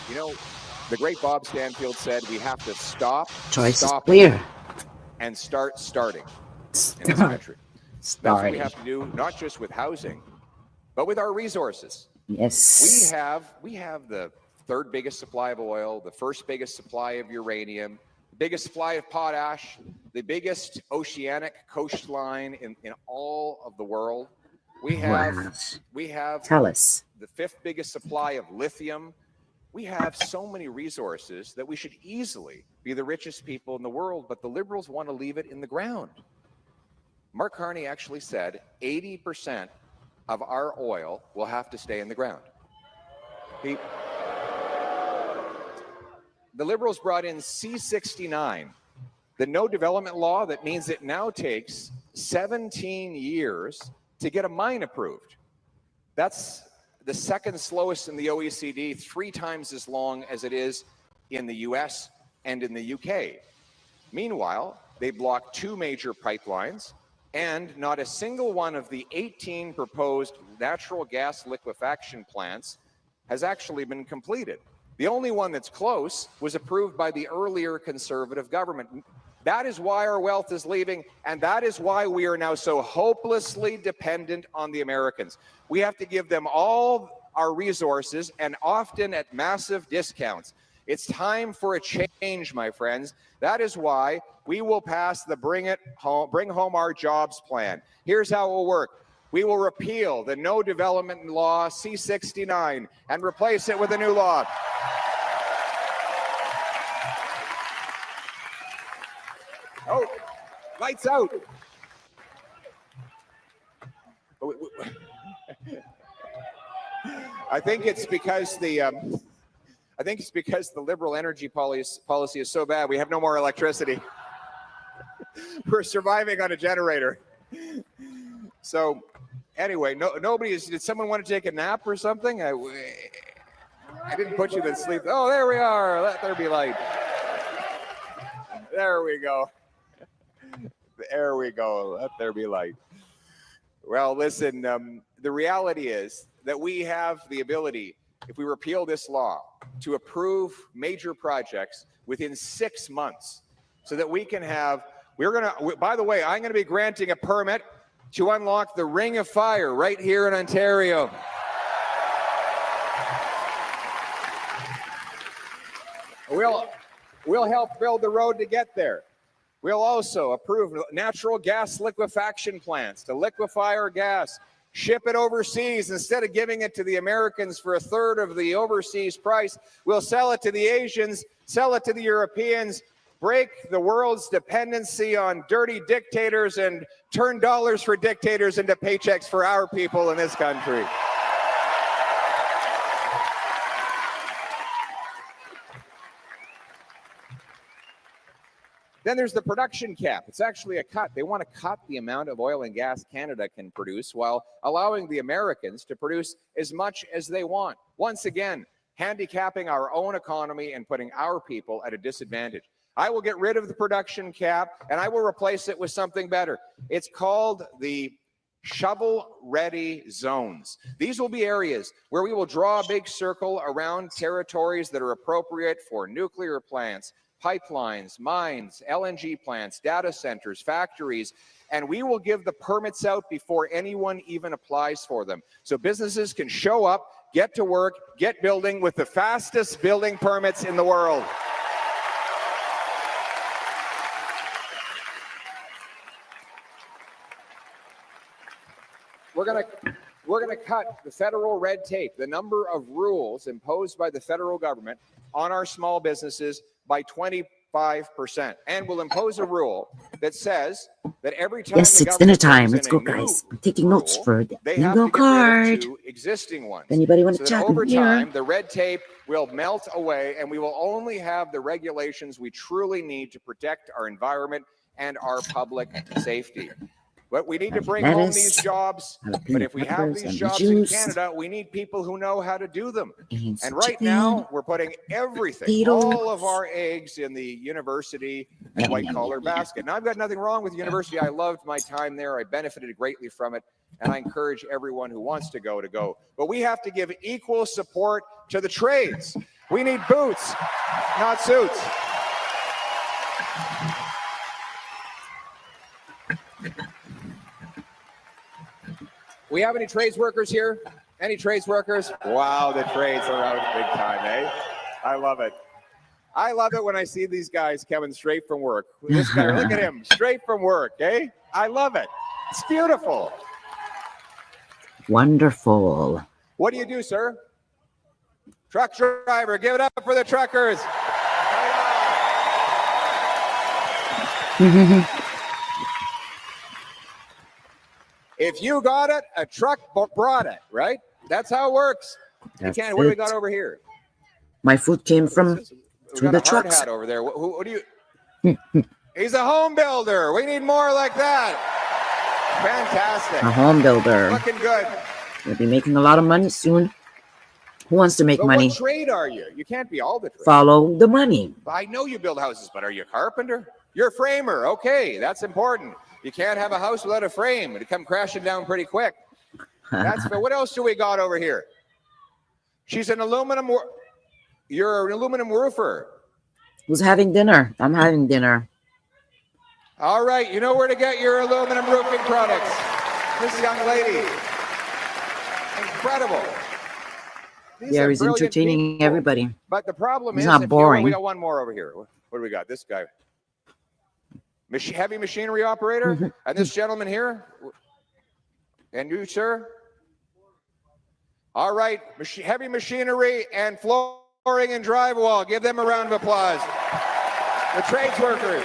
You know, the great Bob Stanfield said we have to stop, Choice is stopping, clear. and start starting in this country. That's what we have to do, not just with housing, but with our resources. Yes. We have the third biggest supply of oil, the first biggest supply of uranium, the biggest supply of potash, the biggest oceanic coastline in all of the world. We have Tell us. the fifth biggest supply of lithium. We have so many resources that we should easily be the richest people in the world, but the Liberals want to leave it in the ground. Mark Carney actually said 80% of our oil will have to stay in the ground. The Liberals brought in C-69, the no development law that means it now takes 17 years to get a mine approved. That's the second slowest in the OECD, 3 times as long as it is in the US and in the UK. Meanwhile, they blocked 2 major pipelines, and not a single one of the 18 proposed natural gas liquefaction plants has actually been completed. The only one that's close was approved by the earlier Conservative government. That is why our wealth is leaving, and that is why we are now so hopelessly dependent on the Americans. We have to give them all our resources, and often at massive discounts. It's time for a change, my friends. That is why we will pass the Bring Home Our Jobs plan. Here's how it will work. We will repeal the No Development Law C-69 and replace it with a new law. Oh, lights out. I think it's because the liberal energy policy is so bad we have no more electricity. We're surviving on a generator. So anyway, did someone want to take a nap or something? I didn't put you to sleep. Oh, there we are. Let there be light. There we go. There we go. Let there be light. Well, listen, the reality is that we have the ability, if we repeal this law, to approve major projects within 6 months so that we can have, by the way, I'm going to be granting a permit to unlock the Ring of Fire right here in Ontario. We'll help build the road to get there. We'll also approve natural gas liquefaction plants to liquefy our gas, ship it overseas. Instead of giving it to the Americans for a third of the overseas price, we'll sell it to the Asians, sell it to the Europeans, break the world's dependency on dirty dictators and turn dollars for dictators into paychecks for our people in this country. Then there's the production cap. It's actually a cut. They want to cut the amount of oil and gas Canada can produce while allowing the Americans to produce as much as they want. Once again, handicapping our own economy and putting our people at a disadvantage. I will get rid of the production cap and I will replace it with something better. It's called the shovel-ready zones. These will be areas where we will draw a big circle around territories that are appropriate for nuclear plants, pipelines, mines, LNG plants, data centers, factories, and we will give the permits out before anyone even applies for them. So businesses can show up, get to work, get building with the fastest building permits in the world. We're going to cut the federal red tape, the number of rules imposed by the federal government on our small businesses by 25%. And we'll impose a rule that says that every time Yes, it's dinner time. Let's go, guys. I'm taking notes for the bingo card. Existing ones. Anybody want to chat over in here? time, the red tape will melt away, and we will only have the regulations we truly need to protect our environment and our public safety. But we need to bring home these jobs. But if we have these jobs in Canada, we need people who know how to do them. And right now, we're putting everything, all of our eggs in the university white-collar basket. Now, I've got nothing wrong with university. I loved my time there. I benefited greatly from it. And I encourage everyone who wants to go to go. But we have to give equal support to the trades. We need boots, not suits. We have any trades workers here? Any trades workers? Wow, the trades are out big time, eh? I love it. I love it when I see these guys coming straight from work. This guy, look at him, straight from work, eh? I love it. It's beautiful. Wonderful. What do you do, sir? Truck driver, give it up for the truckers. If you got it, a truck brought it, right? That's how it works. That's what do we got over here? My food came from through the trucks. Hat over there. What do you? He's a home builder. We need more like that. Fantastic. A home builder. Looking good. We'll be making a lot of money soon. Who wants to make money? What trade are you? You can't be all the trades. Follow the money. I know you build houses, but are you a carpenter? You're a framer. Okay, that's important. You can't have a house without a frame. It'll come crashing down pretty quick. That's what else do we got over here? She's an aluminum You're an aluminum roofer. Who's having dinner? I'm having dinner. All right, you know where to get your aluminum roofing products. This young lady. Incredible. These Yeah, are he's brilliant entertaining people. everybody. But the problem He's is, not if boring. we got one more over here. What do we got? This guy. Heavy machinery operator. And this gentleman here. And you, sir? All right, heavy machinery and flooring and drywall. Give them a round of applause. The trades workers.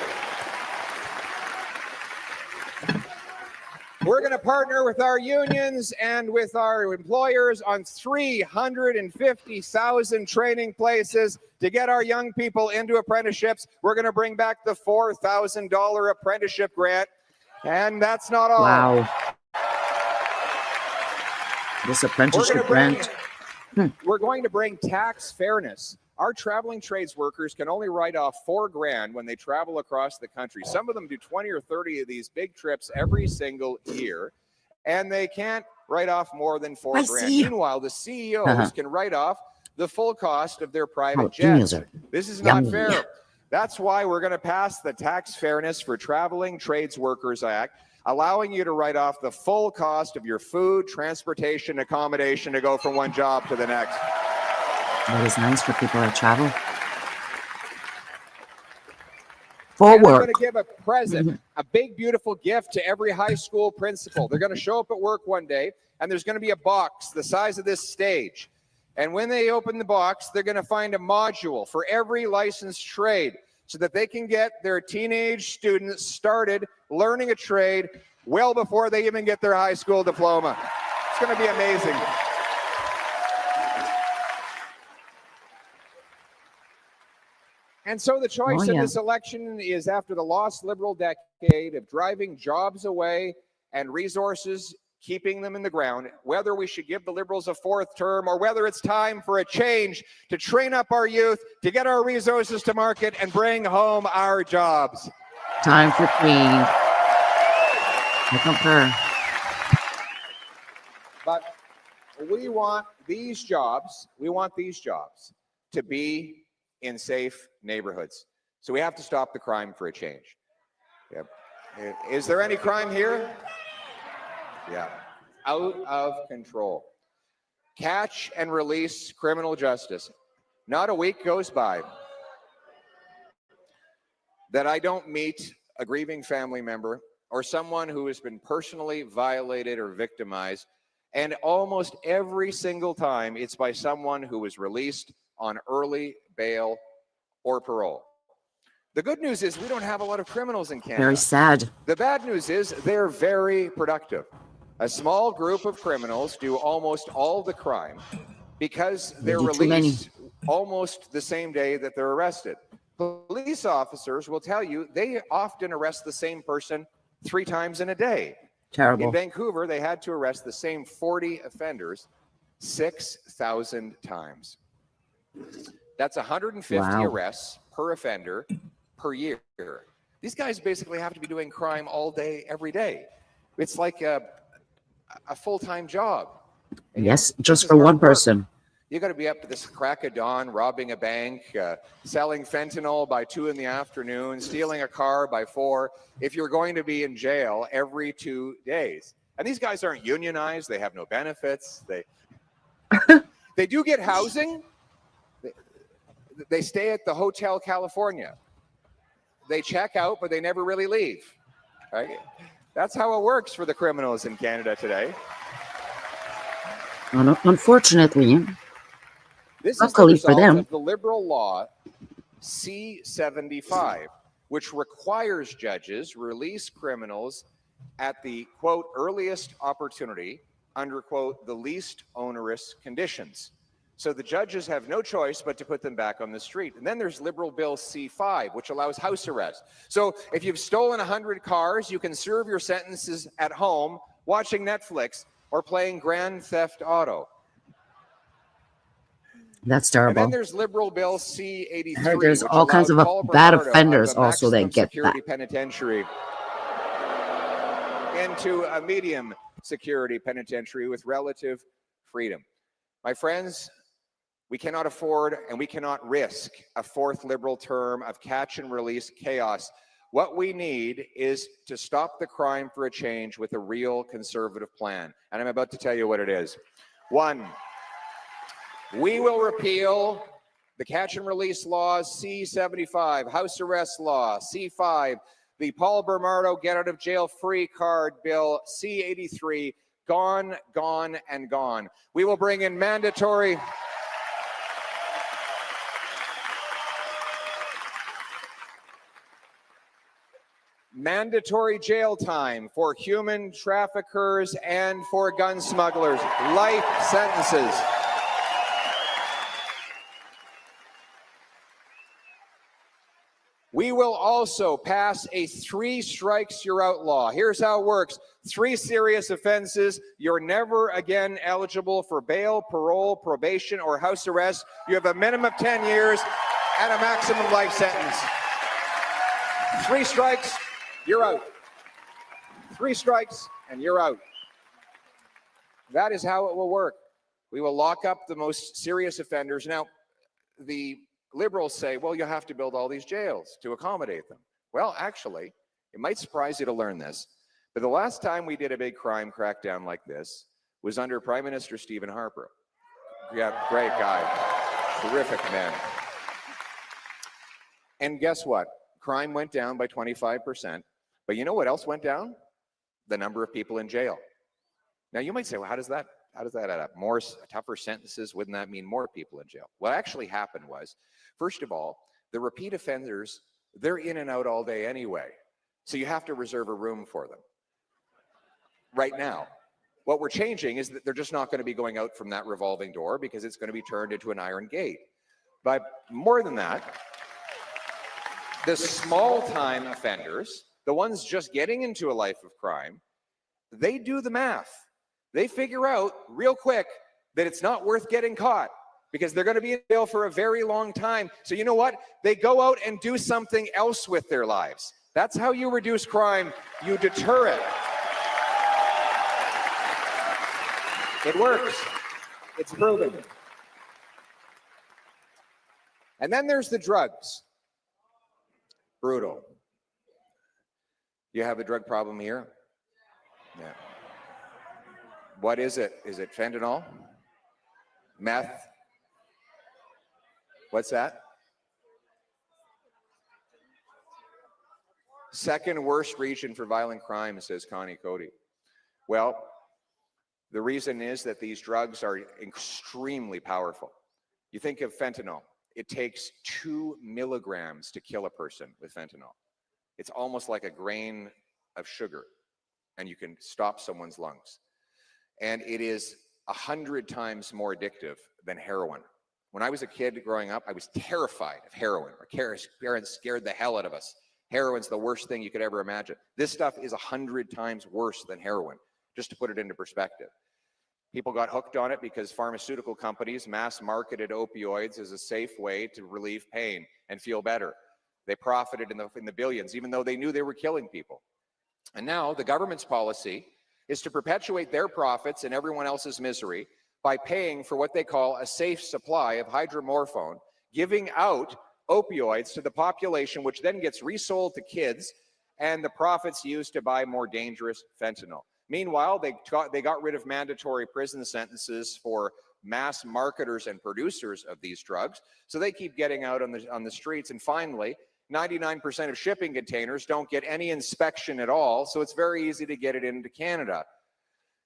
We're going to partner with our unions and with our employers on 350,000 training places to get our young people into apprenticeships. We're going to bring back the $4,000 apprenticeship grant. And that's not all. Wow. This apprenticeship grant. We're going to bring tax fairness. Our traveling trades workers can only write off $4,000 when they travel across the country. Some of them do 20 or 30 of these big trips every single year, and they can't write off more than $4,000. Meanwhile, the CEOs can write off the full cost of their private jets. This is not fair. That's why we're going to pass the Tax Fairness for Traveling Trades Workers Act, allowing you to write off the full cost of your food, transportation, accommodation to go from one job to the next. That is nice for people that travel. And I'm going to give a present, a big, beautiful gift to every high school principal. They're going to show up at work one day, and there's going to be a box the size of this stage. And when they open the box, they're going to find a module for every licensed trade so that they can get their teenage students started learning a trade well before they even get their high school diploma. It's going to be amazing. And so the choice in this election is, after the lost Liberal decade of driving jobs away and resources, keeping them in the ground, whether we should give the Liberals a fourth term or whether it's time for a change to train up our youth, to get our resources to market and bring home our jobs. Time for change. I concur. But we want these jobs to be in safe neighborhoods. So we have to stop the crime for a change. Yep. Is there any crime here? Yeah. Out of control. Catch and release criminal justice. Not a week goes by that I don't meet a grieving family member or someone who has been personally violated or victimized. And almost every single time, it's by someone who was released on early bail or parole. The good news is we don't have a lot of criminals in Canada. Very sad. The bad news is they're very productive. A small group of criminals do almost all the crime because they're released almost the same day that they're arrested. Police officers will tell you they often arrest the same person 3 times in a day. Terrible. In Vancouver, they had to arrest the same 40 offenders 6,000 times. That's 150 arrests per offender per year. These guys basically have to be doing crime all day, every day. It's like a full-time job. And yes, just for one person. You got to be up to this crack of dawn, robbing a bank, selling fentanyl by 2 in the afternoon, stealing a car by 4, if you're going to be in jail every 2 days. And these guys aren't unionized. They have no benefits. They do get housing. They stay at the Hotel California. They check out, but they never really leave. Right? That's how it works for the criminals in Canada today. Unfortunately, this luckily is the for them, of the Liberal law C-75, which requires judges release criminals at the, quote, earliest opportunity under, quote, the least onerous conditions. So the judges have no choice but to put them back on the street. And then there's Liberal Bill C-5, which allows house arrest. So if you've stolen 100 cars, you can serve your sentences at home, watching Netflix or playing Grand Theft Auto. That's terrible. And then there's Liberal Bill C-83. I heard there's all kinds of bad offenders also that get that. Penitentiary into a medium security penitentiary with relative freedom. My friends, We cannot afford and we cannot risk a fourth Liberal term of catch and release chaos. What we need is to stop the crime for a change with a real Conservative plan. And I'm about to tell you what it is. 1, we will repeal the catch and release laws, C-75, house arrest law, C-5, the Paul Bernardo get out of jail free card bill, C-83, gone, gone, and gone. We will bring in mandatory jail time for human traffickers and for gun smugglers, life sentences. We will also pass a 3 strikes you're out law. Here's how it works. 3 serious offenses, you're never again eligible for bail, parole, probation, or house arrest. You have a minimum of 10 years and a maximum life sentence. 3 strikes, you're out. 3 strikes and you're out. That is how it will work. We will lock up the most serious offenders. Now, the Liberals say, well, you have to build all these jails to accommodate them. Well, actually, it might surprise you to learn this, but the last time we did a big crime crackdown like this was under Prime Minister Stephen Harper. Yeah, great guy. Terrific man. And guess what? Crime went down by 25%. But you know what else went down? The number of people in jail. Now, you might say, well, how does that add up? More tougher sentences, wouldn't that mean more people in jail? What actually happened was, first of all, the repeat offenders, they're in and out all day anyway. So you have to reserve a room for them. Right now, what we're changing is that they're just not going to be going out from that revolving door because it's going to be turned into an iron gate. But more than that, the small-time offenders, the ones just getting into a life of crime, they do the math. They figure out real quick that it's not worth getting caught because they're going to be in jail for a very long time. So you know what? They go out and do something else with their lives. That's how you reduce crime. You deter it. It works. It's proven. And then there's the drugs. Brutal. You have a drug problem here? Yeah. What is it? Is it fentanyl? Meth? What's that? Second worst region for violent crime, says Connie Cody. Well, the reason is that these drugs are extremely powerful. You think of fentanyl. It takes 2 milligrams to kill a person with fentanyl. It's almost like a grain of sugar, and you can stop someone's lungs. And it is 100 times more addictive than heroin. When I was a kid growing up, I was terrified of heroin. Our parents scared the hell out of us. Heroin's the worst thing you could ever imagine. This stuff is 100 times worse than heroin, just to put it into perspective. People got hooked on it because pharmaceutical companies mass marketed opioids as a safe way to relieve pain and feel better. They profited in the billions, even though they knew they were killing people. And now the government's policy is to perpetuate their profits and everyone else's misery by paying for what they call a safe supply of hydromorphone, giving out opioids to the population, which then gets resold to kids, and the profits used to buy more dangerous fentanyl. Meanwhile, they got rid of mandatory prison sentences for mass marketers and producers of these drugs, so they keep getting out on the streets. And finally, 99% of shipping containers don't get any inspection at all, so it's very easy to get it into Canada.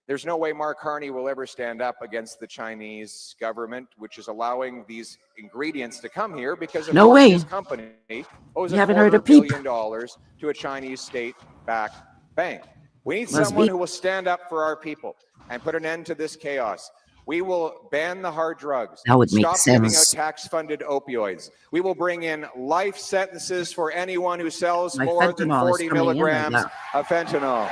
There's no way Mark Carney will ever stand up against the Chinese government, which is allowing these ingredients to come here because of his company owes $250 million to a Chinese state-backed bank. We need someone who will stand up for our people and put an end to this chaos. We will ban the hard drugs. That would make Stop sense. giving out tax-funded opioids. We will bring in life sentences for anyone who sells more than 40 milligrams of fentanyl.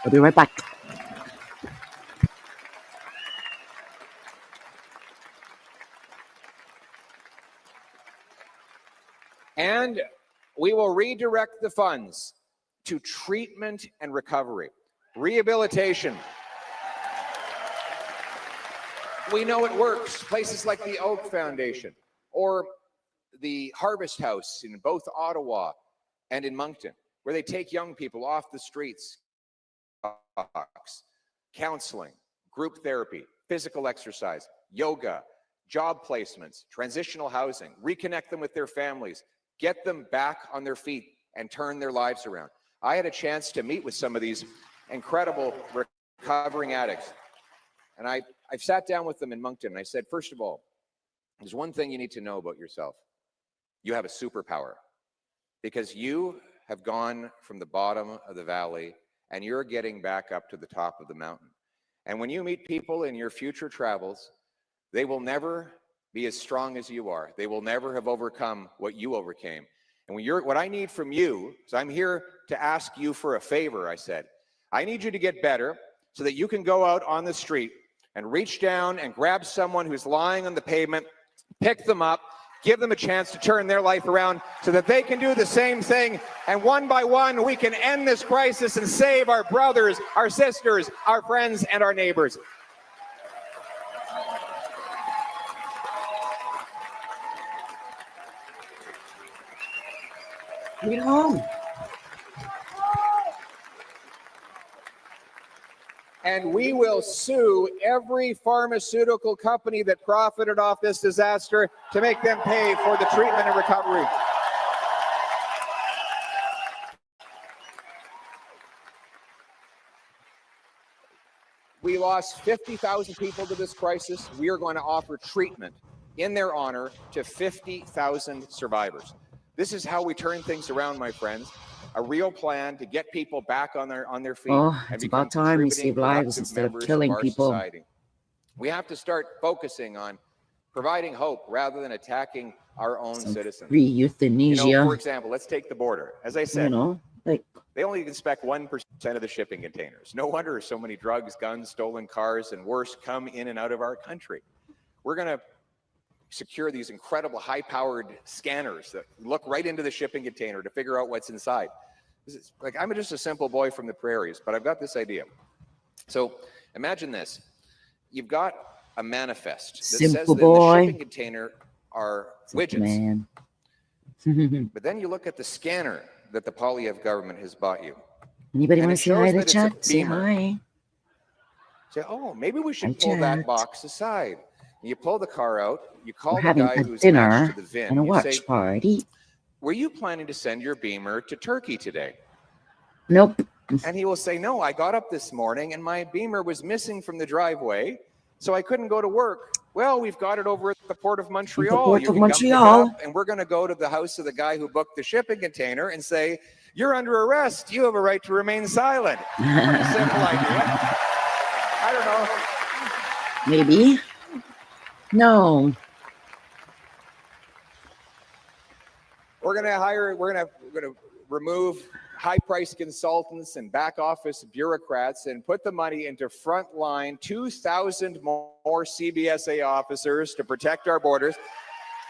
I'll be right back. And we will redirect the funds to treatment and recovery, rehabilitation. We know it works. Places like the Oak Foundation or the Harvest House in both Ottawa and in Moncton, where they take young people off the streets, counseling, group therapy, physical exercise, yoga, job placements, transitional housing, reconnect them with their families, get them back on their feet and turn their lives around. I had a chance to meet with some of these incredible recovering addicts. And I've sat down with them in Moncton and I said, first of all, there's one thing you need to know about yourself. You have a superpower because you have gone from the bottom of the valley and you're getting back up to the top of the mountain. And when you meet people in your future travels, they will never be as strong as you are. They will never have overcome what you overcame. And what I need from you is I'm here to ask you for a favor, I said. I need you to get better so that you can go out on the street and reach down and grab someone who's lying on the pavement, pick them up, give them a chance to turn their life around so that they can do the same thing. And one by one, we can end this crisis and save our brothers, our sisters, our friends, and our neighbors. Bring it home. And we will sue every pharmaceutical company that profited off this disaster to make them pay for the treatment and recovery. We lost 50,000 people to this crisis. We are going to offer treatment in their honor to 50,000 survivors. This is how we turn things around, my friends. A real plan to get people back on their feet. Oh, it's about time we save lives instead of killing people. Society. We have to start focusing on providing hope rather than attacking our own citizens. Free euthanasia. You know, for example, let's take the border. As I said, like they only inspect 1% of the shipping containers. No wonder so many drugs, guns, stolen cars, and worse come in and out of our country. We're going to secure these incredible high-powered scanners that look right into the shipping container to figure out what's inside. This is, like, I'm just a simple boy from the prairies, but I've got this idea. So imagine this. You've got a manifest that says that in the shipping container are widgets. But then you look at the scanner that the Poilievre government has bought you. Anybody want to say hi to chat? Say hi. Say, oh, maybe we should pull that box aside. You pull the car out, you call the having guy a who's dinner matched to the VIN. and a You watch say, party. were you planning to send your Beamer to Turkey today? Nope. And he will say, no, I got up this morning and my Beamer was missing from the driveway, so I couldn't go to work. Well, we've got it over at the Port of Montreal. The Port You of can come pick it Montreal. up, and we're going to go to the house of the guy who booked the shipping container and say, you're under arrest. You have a right to remain silent. Pretty simple idea. I don't know. Maybe. No. We're going to remove high-priced consultants and back-office bureaucrats and put the money into frontline 2,000 more CBSA officers to protect our borders,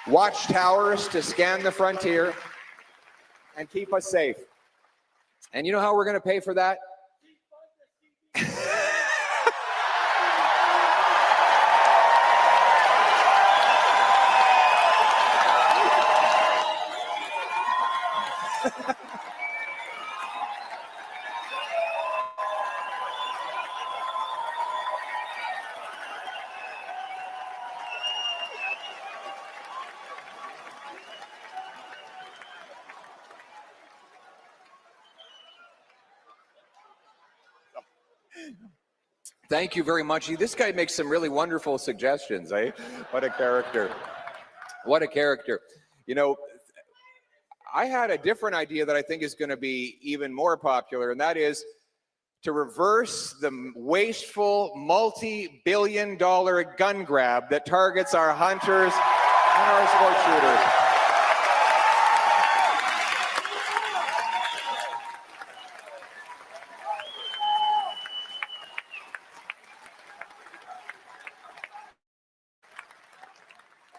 watchtowers to scan the frontier, and keep us safe. And you know how we're going to pay for that? Thank you very much. This guy makes some really wonderful suggestions, eh? What a character. What a character. You know, I had a different idea that I think is going to be even more popular, and that is to reverse the wasteful, multi-billion-dollar gun grab that targets our hunters and our sport shooters.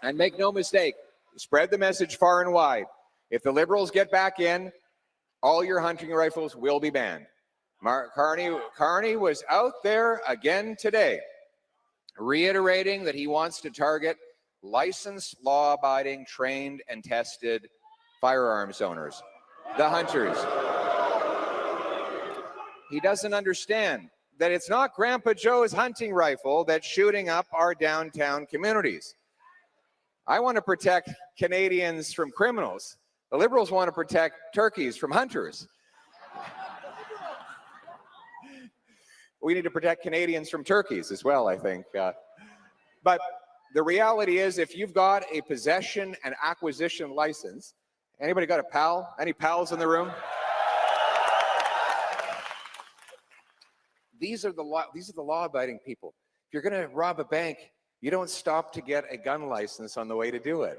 And make no mistake, spread the message far and wide. If the Liberals get back in, All your hunting rifles will be banned. Carney was out there again today, reiterating that he wants to target licensed, law-abiding, trained, and tested firearms owners, the hunters. He doesn't understand that it's not Grandpa Joe's hunting rifle that's shooting up our downtown communities. I want to protect Canadians from criminals. The Liberals want to protect turkeys from hunters. We need to protect Canadians from turkeys as well, I think. But the reality is, if you've got a possession and acquisition license, anybody got a pal? Any pals in the room? These are the law-abiding people. If you're going to rob a bank, you don't stop to get a gun license on the way to do it.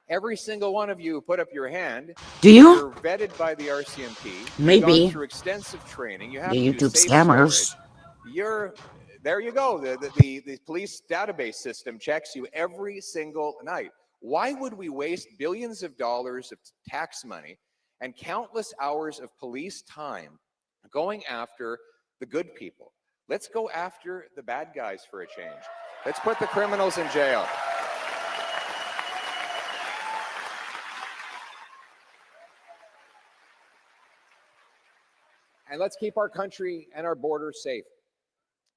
Every single one of you who put up your hand, Do you? you're vetted by the RCMP. Maybe. You've gone through extensive training. You have The to do YouTube safe scammers. storage. There you go. The police database system checks you every single night. Why would we waste billions of dollars of tax money and countless hours of police time going after the good people? Let's go after the bad guys for a change. Let's put the criminals in jail. And let's keep our country and our borders safe.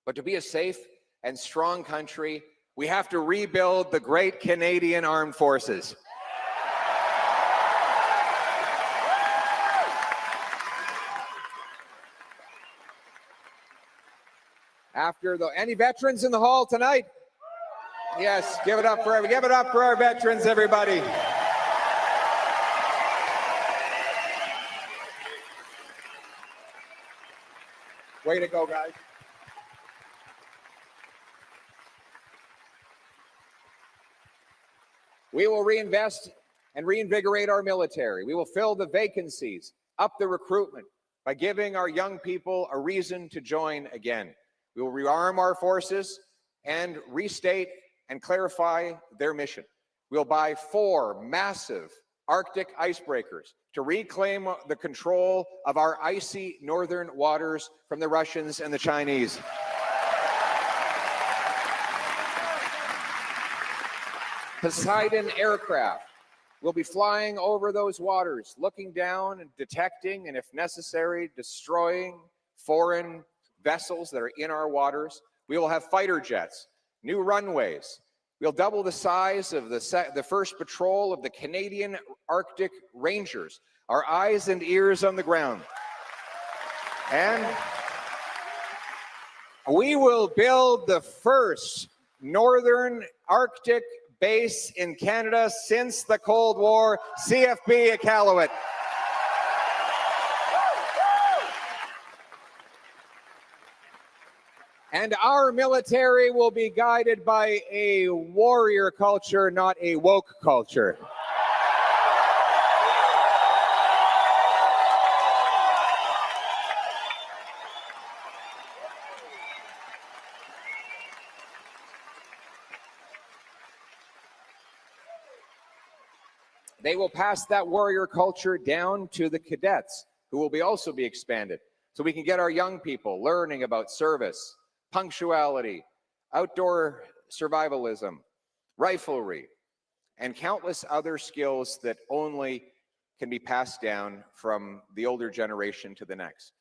But to be a safe and strong country, we have to rebuild the great Canadian Armed Forces. Any veterans in the hall tonight? Yes, give it up for our veterans, everybody. Way to go, guys. We will reinvest and reinvigorate our military. We will fill the vacancies, up the recruitment by giving our young people a reason to join again. We will rearm our forces and restate and clarify their mission. We'll buy 4 massive Arctic icebreakers to reclaim the control of our icy northern waters from the Russians and the Chinese. Poseidon aircraft will be flying over those waters, looking down and detecting, and if necessary, destroying foreign vessels that are in our waters. We will have fighter jets, new runways. We'll double the size of the first patrol of the Canadian Arctic Rangers, our eyes and ears on the ground. And we will build the first Northern Arctic base in Canada since the Cold War, CFB Iqaluit. And our military will be guided by a warrior culture, not a woke culture. They will pass that warrior culture down to the cadets, who will also be expanded, so we can get our young people learning about service, punctuality, outdoor survivalism, riflery, and countless other skills that only can be passed down from the older generation to the next.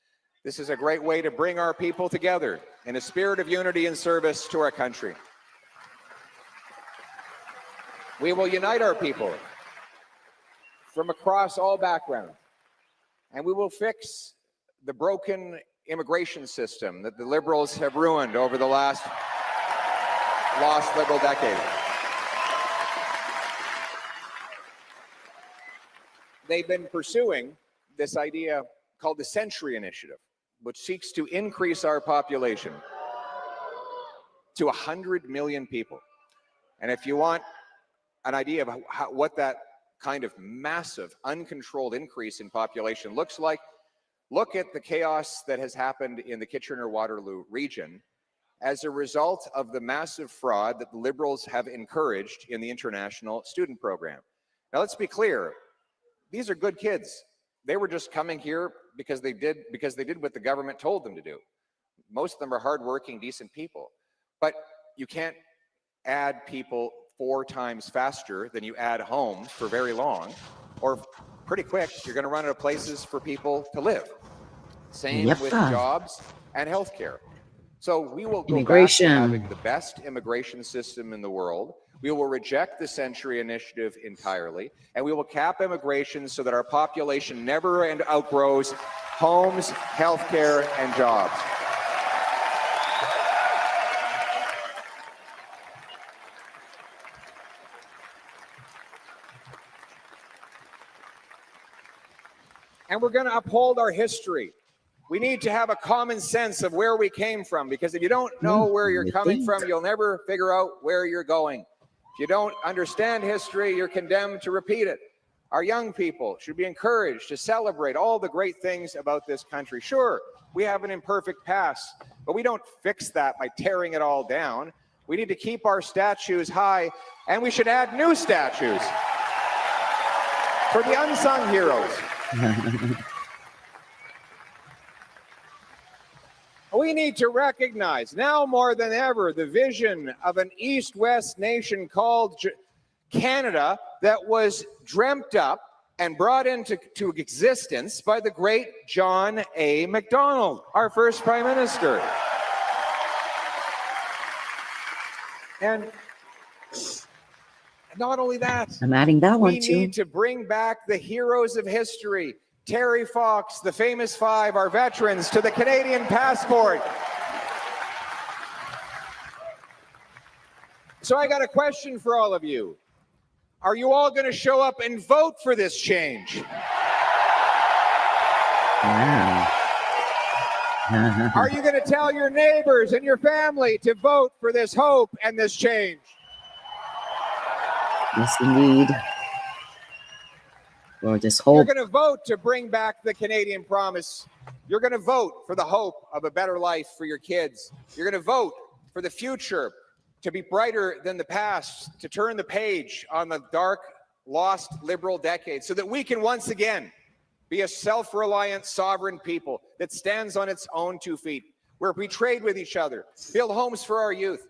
This is a great way to bring our people together in a spirit of unity and service to our country. We will unite our people from across all backgrounds, and we will fix the broken immigration system that the Liberals have ruined over the lost Liberal decade. They've been pursuing this idea called the Century Initiative, which seeks to increase our population to 100 million people. And if you want an idea of what that kind of massive, uncontrolled increase in population looks like, look at the chaos that has happened in the Kitchener-Waterloo region as a result of the massive fraud that the Liberals have encouraged in the international student program. Now, let's be clear. These are good kids. they were just coming here because they did what the government told them to do. Most of them are hardworking, decent people. But you can't add people 4 times faster than you add homes for very long, or pretty quick, you're going to run out of places for people to live. Same Yep. with jobs and healthcare. So we will go back to Immigration. having the best immigration system in the world. We will reject the Century Initiative entirely, and we will cap immigration so that our population never outgrows homes, healthcare, and jobs. And we're going to uphold our history. We need to have a common sense of where we came from, because if you don't know where you're coming from, you'll never figure out where you're going. If you don't understand history, you're condemned to repeat it. Our young people should be encouraged to celebrate all the great things about this country. Sure, we have an imperfect past, but we don't fix that by tearing it all down. We need to keep our statues high, and we should add new statues for the unsung heroes. We need to recognize now more than ever the vision of an East-West nation called Canada that was dreamt up and brought into existence by the great John A. Macdonald, our first Prime Minister. And not only that, I'm adding that one we too. need to bring back the heroes of history. Terry Fox, the famous 5, our veterans, to the Canadian passport. So I got a question for all of you. Are you all going to show up and vote for this change? Wow. Are you going to tell your neighbors and your family to vote for this hope and this change? Yes, indeed. Or this You're hope. going to vote to bring back the Canadian promise. You're going to vote for the hope of a better life for your kids. You're going to vote for the future to be brighter than the past, to turn the page on the dark, lost Liberal decade, so that we can once again be a self-reliant, sovereign people that stands on its own 2 feet, where we trade with each other, build homes for our youth,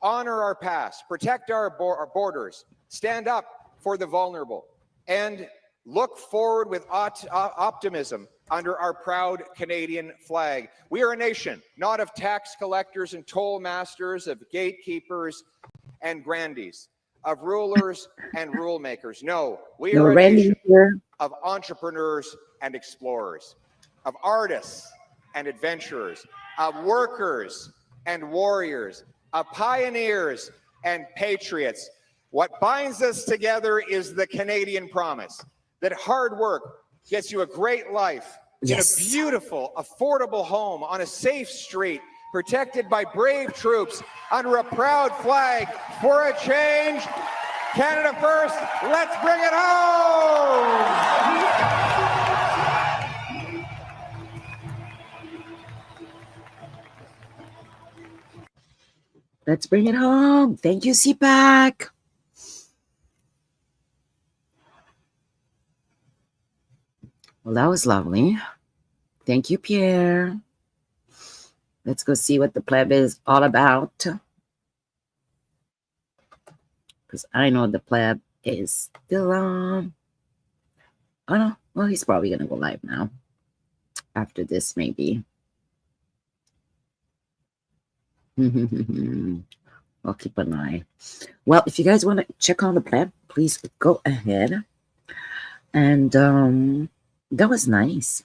honor our past, protect our borders, stand up for the vulnerable, and look forward with optimism under our proud Canadian flag. We are a nation, not of tax collectors and toll masters, of gatekeepers and grandees, of rulers and rule makers. No, we are a nation of entrepreneurs and explorers, of artists and adventurers, of workers and warriors, of pioneers and patriots. What binds us together is the Canadian promise that hard work gets you a great life in a beautiful, affordable home on a safe street, protected by brave troops under a proud flag. For a change, Canada first, let's bring it home! Let's bring it home. Thank you, CPAC. Well, that was lovely. Thank you, Pierre. Let's go see what the pleb is all about. Because I know the pleb is still on. Oh, no. Well, he's probably going to go live now. After this, maybe. I'll keep an eye. Well, if you guys want to check on the pleb, please go ahead. And that was nice.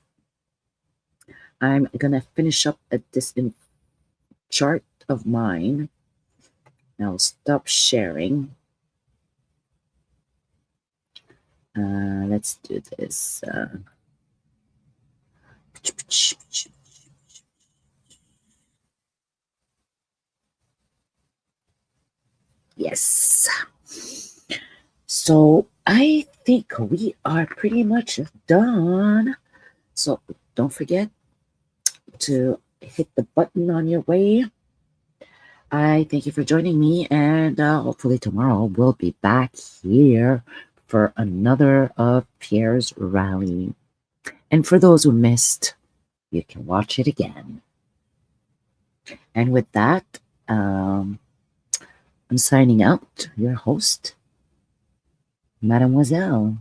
I'm going to finish up at this chart of mine. I'll stop sharing. Let's do this. Yes. So I think we are pretty much done. So don't forget to hit the button on your way. I thank you for joining me, and hopefully tomorrow we'll be back here for another of Pierre's rally. And for those who missed, you can watch it again. And with that, I'm signing out, your host, Madem-Oiselle.